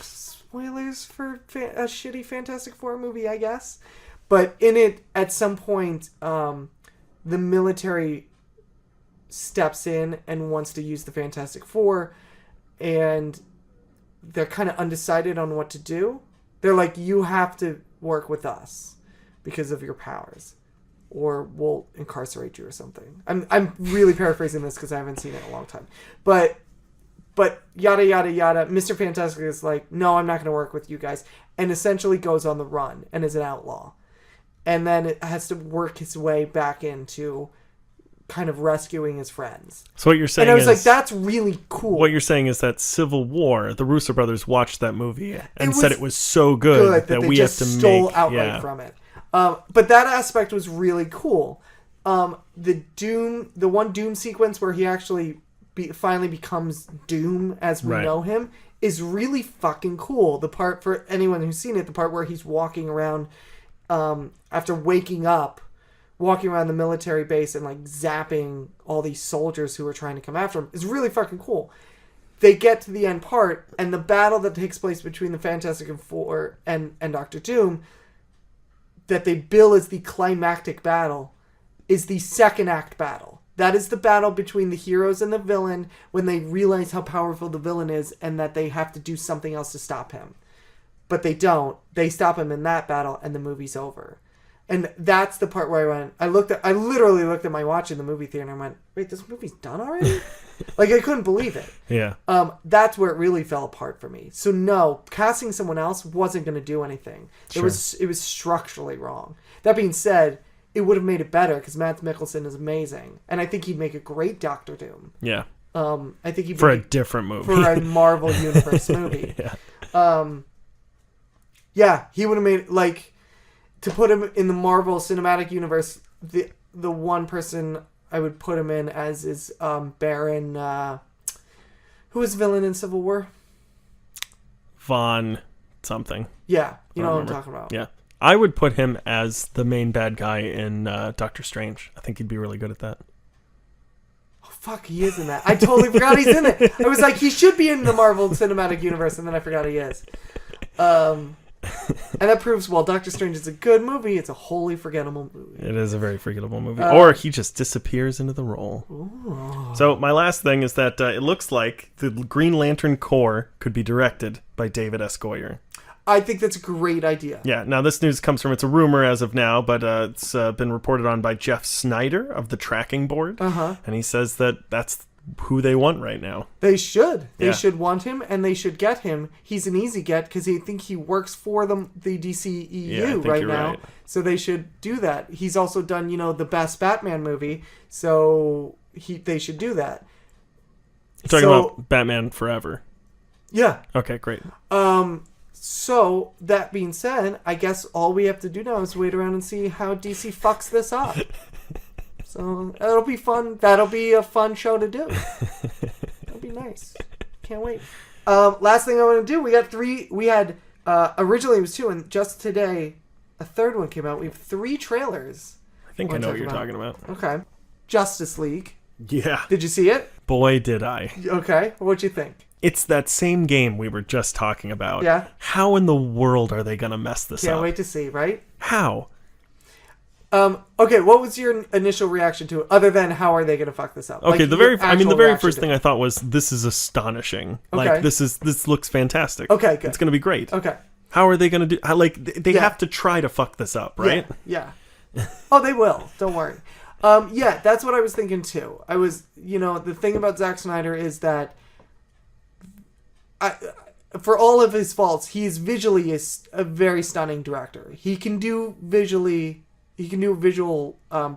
spoilers for a shitty Fantastic Four movie, I guess. But in it, at some point, the military steps in and wants to use the Fantastic Four, and they're kind of undecided on what to do. They're like, you have to work with us because of your powers, or we'll incarcerate you or something. I'm really paraphrasing this because I haven't seen it in a long time. But yada, yada, yada. Mr. Fantastic is like, no, I'm not going to work with you guys. And essentially goes on the run and is an outlaw. And then it has to work his way back into kind of rescuing his friends. So what you're saying is... And I was like, that's really cool. What you're saying is that Civil War, the Russo brothers watched that movie and said it was so good that we have to stole outright from it. But that aspect was really cool. The one Doom sequence where he actually finally becomes Doom as we know him is really fucking cool. The part, for anyone who's seen it, the part where he's walking around after waking up, walking around the military base and like zapping all these soldiers who are trying to come after him is really fucking cool. They get to the end part, and the battle that takes place between the Fantastic Four and Doctor Doom, that they bill as the climactic battle, is the second act battle. That is the battle between the heroes and the villain when they realize how powerful the villain is and that they have to do something else to stop him. But they don't. They stop him in that battle, and the movie's over. And that's the part where I literally looked at my watch in the movie theater and I went, wait, this movie's done already? Like, I couldn't believe it. Yeah. That's where it really fell apart for me. So no, casting someone else wasn't going to do anything. Sure. It was structurally wrong. That being said, it would have made it better because Mads Mikkelsen is amazing. And I think he'd make a great Doctor Doom. Yeah. I think he'd for a different movie. For a Marvel Universe movie. Yeah. Yeah, he would have made, like, to put him in the Marvel Cinematic Universe, the one person I would put him in as is Baron, who was villain in Civil War? Von something. Yeah, you know what I'm talking about. Yeah. I would put him as the main bad guy in Doctor Strange. I think he'd be really good at that. Oh, fuck, he is in that. I totally forgot he's in it. I was like, he should be in the Marvel Cinematic Universe, and then I forgot he is. And that proves, well, Doctor Strange is a good movie. It's a wholly forgettable movie. It is a very forgettable movie. Or he just disappears into the role. Ooh. So my last thing is that it looks like the Green Lantern Corps could be directed by David S. Goyer. I think that's a great idea. Yeah. Now, this news comes from, it's a rumor as of now, but it's been reported on by Jeff Snyder of the Tracking Board. Uh-huh. And he says that that's who they want right now. They should. They should want him, and they should get him. He's an easy get because I think he works for the DCEU right now. Right. So they should do that. He's also done, the best Batman movie, so they should do that. You're talking about Batman Forever. Yeah. Okay, great. So, that being said, I guess all we have to do now is wait around and see how DC fucks this up. So, that'll be fun. That'll be a fun show to do. That'll be nice. Can't wait. Last thing I want to do, we got 3. We had, originally it was 2, and just today, a third one came out. We have 3 trailers. I think I know what you're talking about. Okay. Justice League. Yeah. Did you see it? Boy, did I. Okay. What'd you think? It's that same game we were just talking about. Yeah. How in the world are they going to mess this up? Can't wait to see, right? How? Okay, what was your initial reaction to it, other than how are they going to fuck this up? Okay, like, the very first to thing I thought was, this is astonishing. Okay. Like, this looks fantastic. Okay, good. It's going to be great. Okay. How are they going to do... They have to try to fuck this up, right? Yeah. Oh, they will. Don't worry. Yeah, that's what I was thinking, too. I was, the thing about Zack Snyder is that for all of his faults, he's visually a very stunning director. He can do visual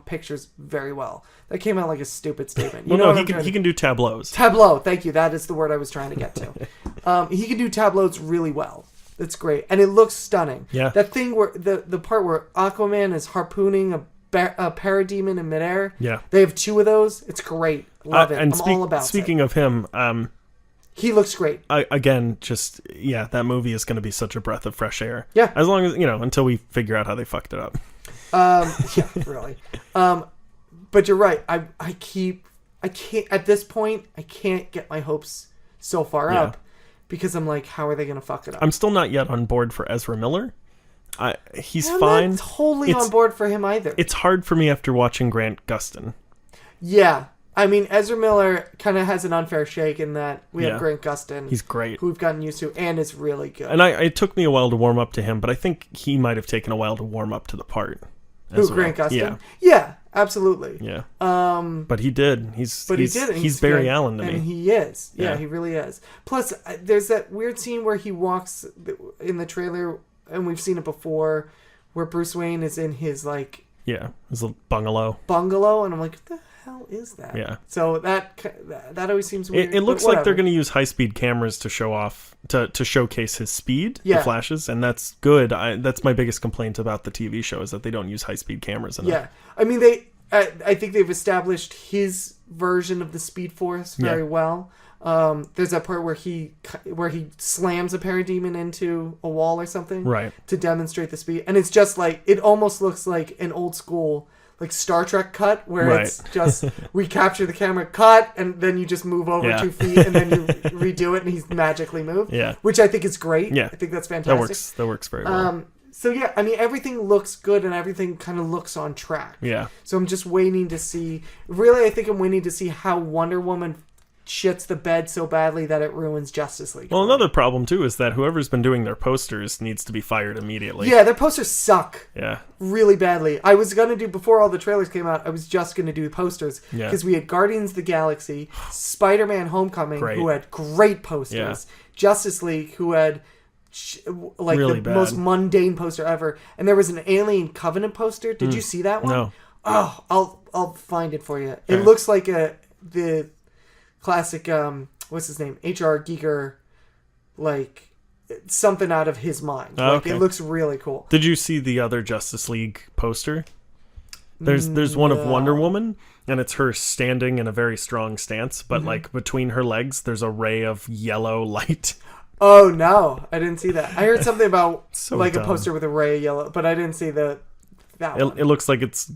pictures very well. That came out like a stupid statement. He can do tableaus. Tableau, thank you. That is the word I was trying to get to. He can do tableaus really well. It's great, and it looks stunning. Yeah. That thing where the part where Aquaman is harpooning a parademon in midair. Yeah. They have 2 of those. It's great. Love it. And I'm all about it. Speaking of him, he looks great. That movie is going to be such a breath of fresh air. Yeah. As long as until we figure out how they fucked it up. Yeah, really. But you're right. I can't at this point. I can't get my hopes so far up because I'm like, how are they going to fuck it up? I'm still not yet on board for Ezra Miller. He's I'm fine. not totally on board for him either. It's hard for me after watching Grant Gustin. Yeah. I mean, Ezra Miller kind of has an unfair shake in that we have Grant Gustin. He's great. Who we've gotten used to, and is really good. And it took me a while to warm up to him, but I think he might have taken a while to warm up to the part. Grant Gustin? Yeah, absolutely. Yeah. But he did. He's Barry good. Allen to me. And he is. Yeah, he really is. Plus, there's that weird scene where he walks in the trailer, and we've seen it before, where Bruce Wayne is in his, his little bungalow. And I'm like, what the hell is that? Yeah. So that always seems weird. It looks like they're going to use high-speed cameras to show off, to showcase his speed, the flashes, and that's good. That's my biggest complaint about the TV show, is that they don't use high-speed cameras enough. Yeah. I mean, I think they've established his version of the Speed Force very well. There's that part where he slams a parademon into a wall or something, right, to demonstrate the speed, and it's just like, it almost looks like an old school Star Trek cut where it's just we capture the camera, cut, and then you just move over 2 feet and then you redo it and he's magically moved. Yeah, which I think is great. Yeah, I think that's fantastic. That works very well. So yeah, I mean, everything looks good and everything kind of looks on track. Yeah. So I'm just waiting to see. Really, I think I'm waiting to see how Wonder Woman shits the bed so badly that it ruins Justice League. Well, another problem too is that whoever's been doing their posters needs to be fired immediately. Yeah, their posters suck. Yeah. Really badly. I was gonna do, before all the trailers came out, I was just gonna do posters because we had Guardians of the Galaxy, Spider-Man: Homecoming, who had great posters, Justice League, who had really the most mundane poster ever, and there was an Alien Covenant poster. Did you see that one? No. Oh, I'll find it for you. It looks like the classic what's his name, H.R. Giger, something out of his mind. It looks really cool. Did you see the other Justice League poster? There's one of Wonder Woman, and it's her standing in a very strong stance, but between her legs there's a ray of yellow light. Oh no, I didn't see that. I heard something about dumb. A poster with a ray of yellow, but I didn't see that one. It looks like it's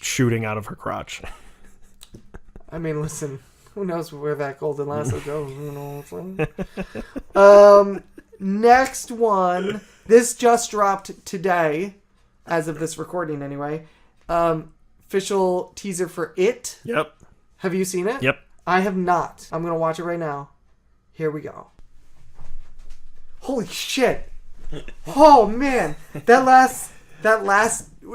shooting out of her crotch. I mean, listen, who knows where that golden lasso goes? You know what I'm saying? Next one. This just dropped today, as of this recording anyway. Official teaser for It. Yep. Have you seen it? Yep. I have not. I'm gonna watch it right now. Here we go. Holy shit! Oh man, that last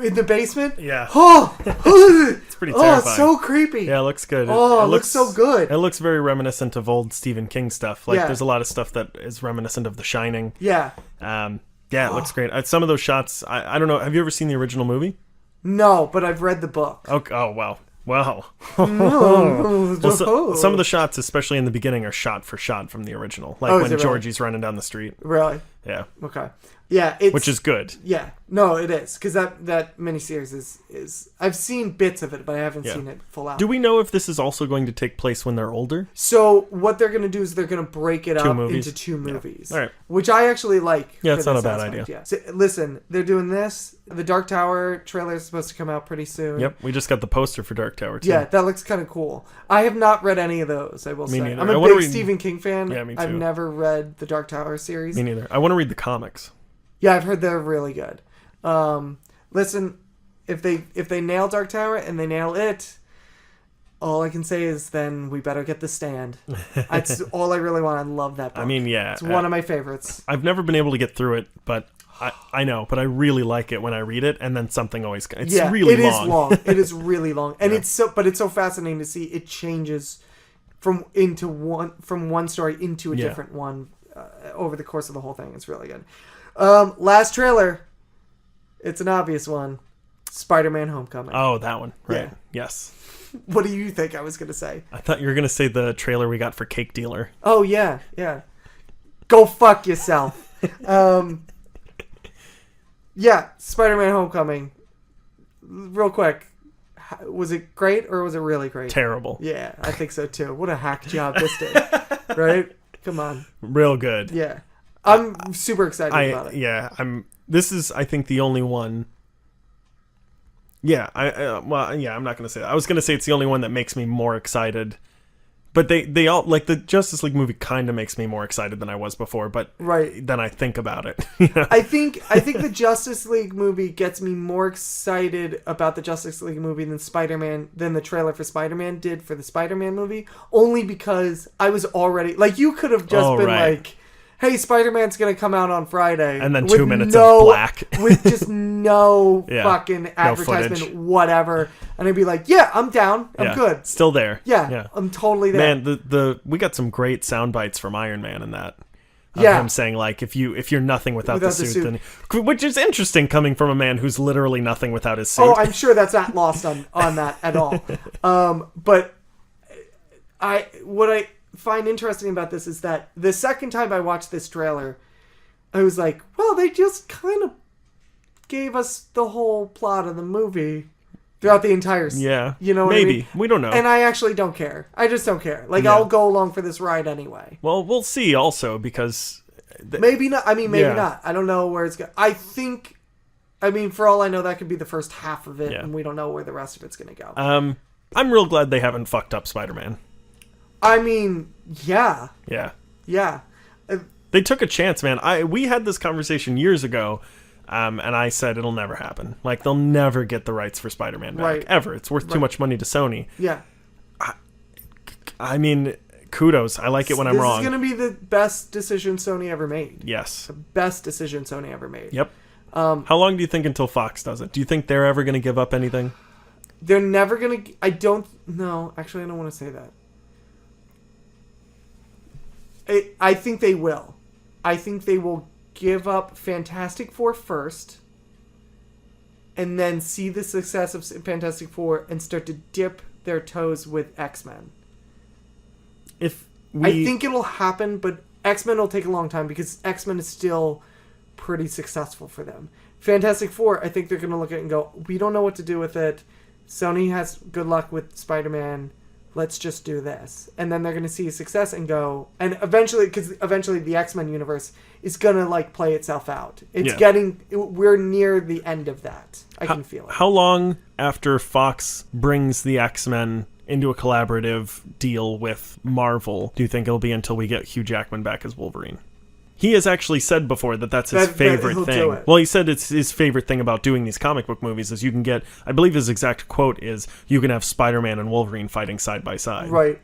in the basement. Yeah. Oh, it's pretty terrifying. Oh, it's so creepy. Yeah, it looks good. Oh, it looks so good. It looks very reminiscent of old Stephen King stuff. There's a lot of stuff that is reminiscent of The Shining. Yeah. It looks great. Some of those shots, I don't know. Have you ever seen the original movie? No, but I've read the book. Okay. Oh, wow. Wow. Some of the shots, especially in the beginning, are shot for shot from the original. When Georgie's running down the street. Really? Yeah. Okay. Yeah, it's... Which is good. Yeah. No, it is. Because that miniseries is... I've seen bits of it, but I haven't seen it full out. Do we know if this is also going to take place when they're older? So, what they're going to do is they're going to break it up into 2 movies. Yeah. All right. Which I actually like. Yeah, it's not a bad idea. Yeah. So, listen, they're doing this. The Dark Tower trailer is supposed to come out pretty soon. Yep, we just got the poster for Dark Tower, too. Yeah, that looks kind of cool. I have not read any of those, I will say. Neither. I'm a big Stephen King fan. Yeah, me too. I've never read the Dark Tower series. Me neither. I want to read the comics. Yeah, I've heard they're really good. Listen, if they nail Dark Tower and they nail it, all I can say is then we better get The Stand. That's all I really want. I love that book. I mean, yeah. It's one of my favorites. I've never been able to get through it, but I know, but I really like it when I read it, and then something always... It's really long. It is long. It is really long. And it's so fascinating to see it changes from one story into a different one over the course of the whole thing. It's really good. Last trailer. It's an obvious one. Spider-Man Homecoming. Oh, that one. Right. Yeah. Yes. What do you think I was going to say? I thought you were going to say the trailer we got for Cake Dealer. Oh, yeah. Yeah. Go fuck yourself. Yeah, Spider-Man Homecoming. Real quick. Was it great or was it really great? Terrible. Yeah, I think so too. What a hack job this did. Right? Come on. Real good. Yeah. I'm super excited about it. Yeah, this is, I think, the only one. Yeah, I'm not going to say that. I was going to say it's the only one that makes me more excited. But they all, like, the Justice League movie kind of makes me more excited than I was before, but then I think about it. I think the Justice League movie gets me more excited about the Justice League movie than the trailer for Spider-Man did for the Spider-Man movie, only because I was already, like, you could have just been like, hey, Spider-Man's going to come out on Friday. And then 2 minutes of black. With just no fucking advertisement, whatever. And I'd be like, yeah, I'm down. I'm good. Still there. Yeah, I'm totally there. Man, we got some great sound bites from Iron Man in that. Him saying, like, if you're nothing without the suit, then... Which is interesting coming from a man who's literally nothing without his suit. Oh, I'm sure that's not lost on that at all. But what I find interesting about this is that the second time I watched this trailer, I was like, well, they just kind of gave us the whole plot of the movie throughout the entire season. Yeah. You know what maybe. I mean? We don't know. And I actually don't care. I just don't care. Like, I'll go along for this ride anyway. Well, we'll see also, because... maybe not. I mean, maybe not. I don't know where it's going. I mean, for all I know, that could be the first half of it, and we don't know where the rest of it's going to go. I'm real glad they haven't fucked up Spider-Man. I mean, yeah. Yeah. Yeah. They took a chance, man. We had this conversation years ago, and I said it'll never happen. Like, they'll never get the rights for Spider-Man back, ever. It's worth too much money to Sony. Yeah. I mean, kudos. I like it when I'm wrong. This is going to be the best decision Sony ever made. Yes. The best decision Sony ever made. Yep. How long do you think until Fox does it? Do you think they're ever going to give up anything? They're never going to... I don't... No, actually, I don't want to say that. I think they will. I think they will give up Fantastic Four first, and then see the success of Fantastic Four and start to dip their toes with X-Men. I think it'll happen, but X-Men will take a long time because X-Men is still pretty successful for them. Fantastic Four, I think they're going to look at it and go, we don't know what to do with it. Sony has good luck with Spider-Man. Let's just do this. And then they're going to see success and go... And eventually, because eventually the X-Men universe is going to, like, play itself out. It's we're near the end of that. I can feel it. How long after Fox brings the X-Men into a collaborative deal with Marvel do you think it'll be until we get Hugh Jackman back as Wolverine? He has actually said before that that's his favorite thing. Well, he said it's his favorite thing about doing these comic book movies is you can get, I believe his exact quote is, you can have Spider-Man and Wolverine fighting side by side. Right.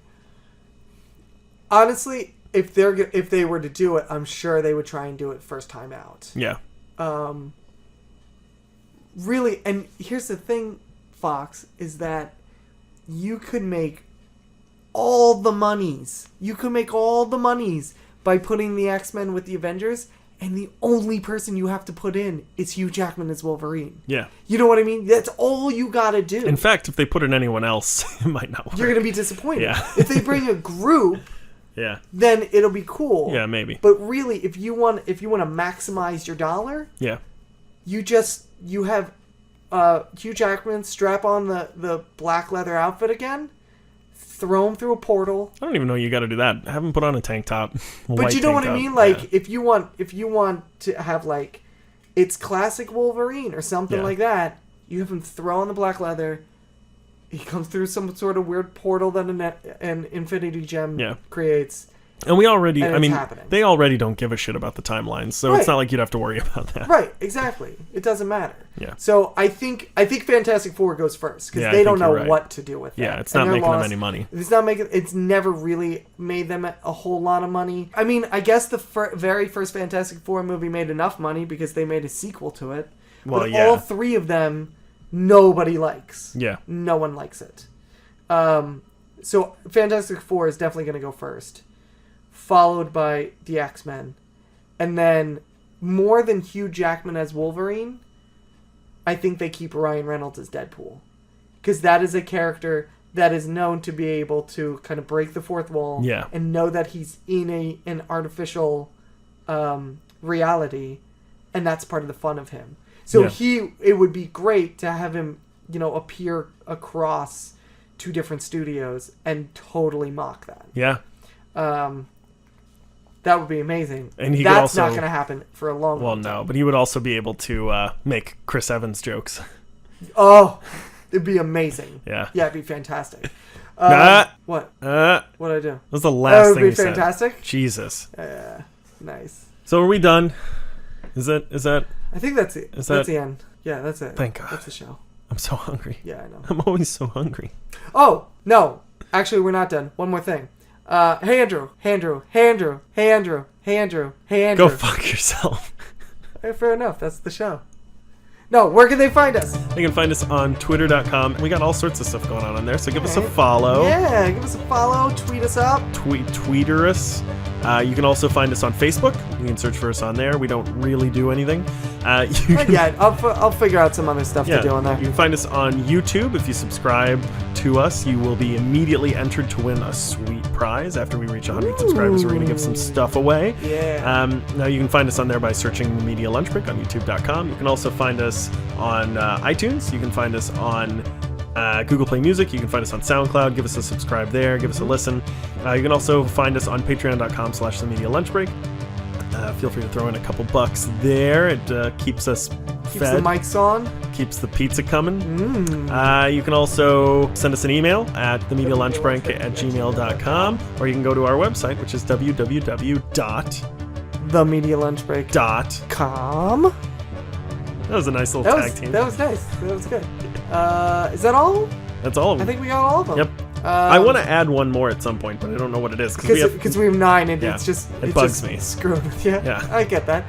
Honestly, if they were to do it, I'm sure they would try and do it first time out. Yeah. Really, and here's the thing, Fox, is that you could make all the monies. You could make all the monies by putting the X-Men with the Avengers, and the only person you have to put in is Hugh Jackman as Wolverine. Yeah. You know what I mean? That's all you gotta do. In fact, if they put in anyone else, it might not work. You're gonna be disappointed. Yeah. If they bring a group, Yeah. then it'll be cool. Yeah, maybe. But really, if you want to maximize your dollar, Yeah. you have Hugh Jackman strap on the black leather outfit again, throw him through a portal. I don't even know you got to do that. Have him put on a tank top. But you know what I mean? Like, if you want to have, like, it's classic Wolverine or something like that, you have him throw on the black leather. He comes through some sort of weird portal that an Infinity Gem creates. And we already, happening. They already don't give a shit about the timelines, so it's not like you'd have to worry about that. Right, exactly. It doesn't matter. Yeah. So I think Fantastic Four goes first because they don't know what to do with it. Yeah, it's not making them any money. It's never really made them a whole lot of money. I mean, I guess the very first Fantastic Four movie made enough money because they made a sequel to it. Well, but all three of them, nobody likes. Yeah. No one likes it. So Fantastic Four is definitely going to go first, followed by the X-Men. And then, more than Hugh Jackman as Wolverine, I think they keep Ryan Reynolds as Deadpool. Because that is a character that is known to be able to kind of break the fourth wall and know that he's in an artificial reality, and that's part of the fun of him. So it would be great to have him, appear across two different studios and totally mock that. Yeah. That would be amazing. And that's not going to happen for a long time. Well, no, but he would also be able to make Chris Evans jokes. Oh, it'd be amazing. Yeah. Yeah, it'd be fantastic. What? What'd I do? That was the last thing you said. It would be fantastic? Jesus. Nice. So are we done? Is that? I think that's it. That's the end. Yeah, that's it. Thank God. That's the show. I'm so hungry. Yeah, I know. I'm always so hungry. Oh, no. Actually, we're not done. One more thing. Hey, Andrew. Hey, Andrew. Hey, Andrew. Hey, Andrew. Hey, Andrew. Hey, Andrew. Go fuck yourself. Fair enough. That's the show. No, where can they find us? They can find us on twitter.com. We got all sorts of stuff going on there, so give us a follow. Yeah, give us a follow. Tweet us up. Tweeter us. You can also find us on Facebook. You can search for us on there. We don't really do anything. Not yet. I'll figure out some other stuff to do on there. You can find us on YouTube. If you subscribe to us, you will be immediately entered to win a sweet prize. After we reach 100 subscribers, we're going to give some stuff away. Yeah. Now you can find us on there by searching Media Lunch Break on youtube.com. You can also find us on iTunes. You can find us on Google Play Music. You can find us on SoundCloud. Give us a subscribe there. Give us a listen. You can also find us on patreon.com/The Media Lunch Break. Feel free to throw in a couple bucks there. It keeps us fed. Keeps the mics on. Keeps the pizza coming. You can also send us an email at themedialunchbreak@gmail.com, or you can go to our website, which is themedialunchbreak.com. That was a nice little tag team. That was nice. That was good. Is that all? That's all of them. I think we got all of them. Yep. I want to add one more at some point, but I don't know what it is. Because we have 9, and it bugs me. Screwed with you. Yeah, I get that.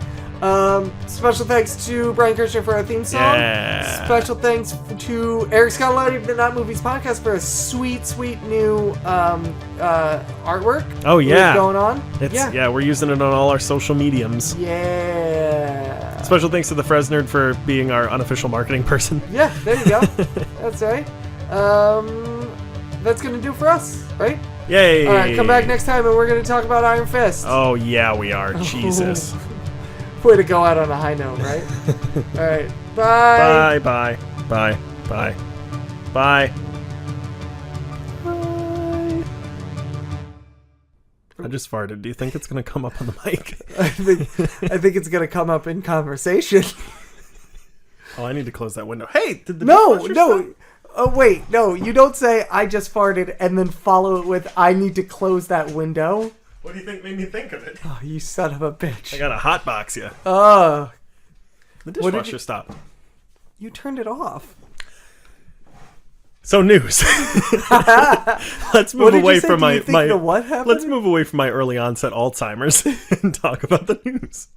Special thanks to Brian Kirchner for our theme song. Yeah. Special thanks to Eric Scotolati of the Not Movies podcast for a sweet, sweet new artwork. Oh, yeah. Going on. We're using it on all our social mediums. Yeah. Special thanks to the Fresnerd for being our unofficial marketing person. Yeah, there you go. That's right. That's going to do for us, right? Yay. All right, come back next time and we're going to talk about Iron Fist. Oh, yeah, we are. Jesus. Way to go out on a high note, right? All right. Bye. Bye. Bye. Bye. Bye. Bye. I just farted. Do you think it's going to come up on the mic? I think it's going to come up in conversation. Oh, I need to close that window. Hey, did the No. Oh, wait. No, you don't say I just farted and then follow it with I need to close that window. What do you think made me think of it? Oh, you son of a bitch. I got to hot box you. Oh. The dishwasher stopped. You turned it off. So news. Let's move away from my what happened? Let's move away from my early onset Alzheimer's and talk about the news.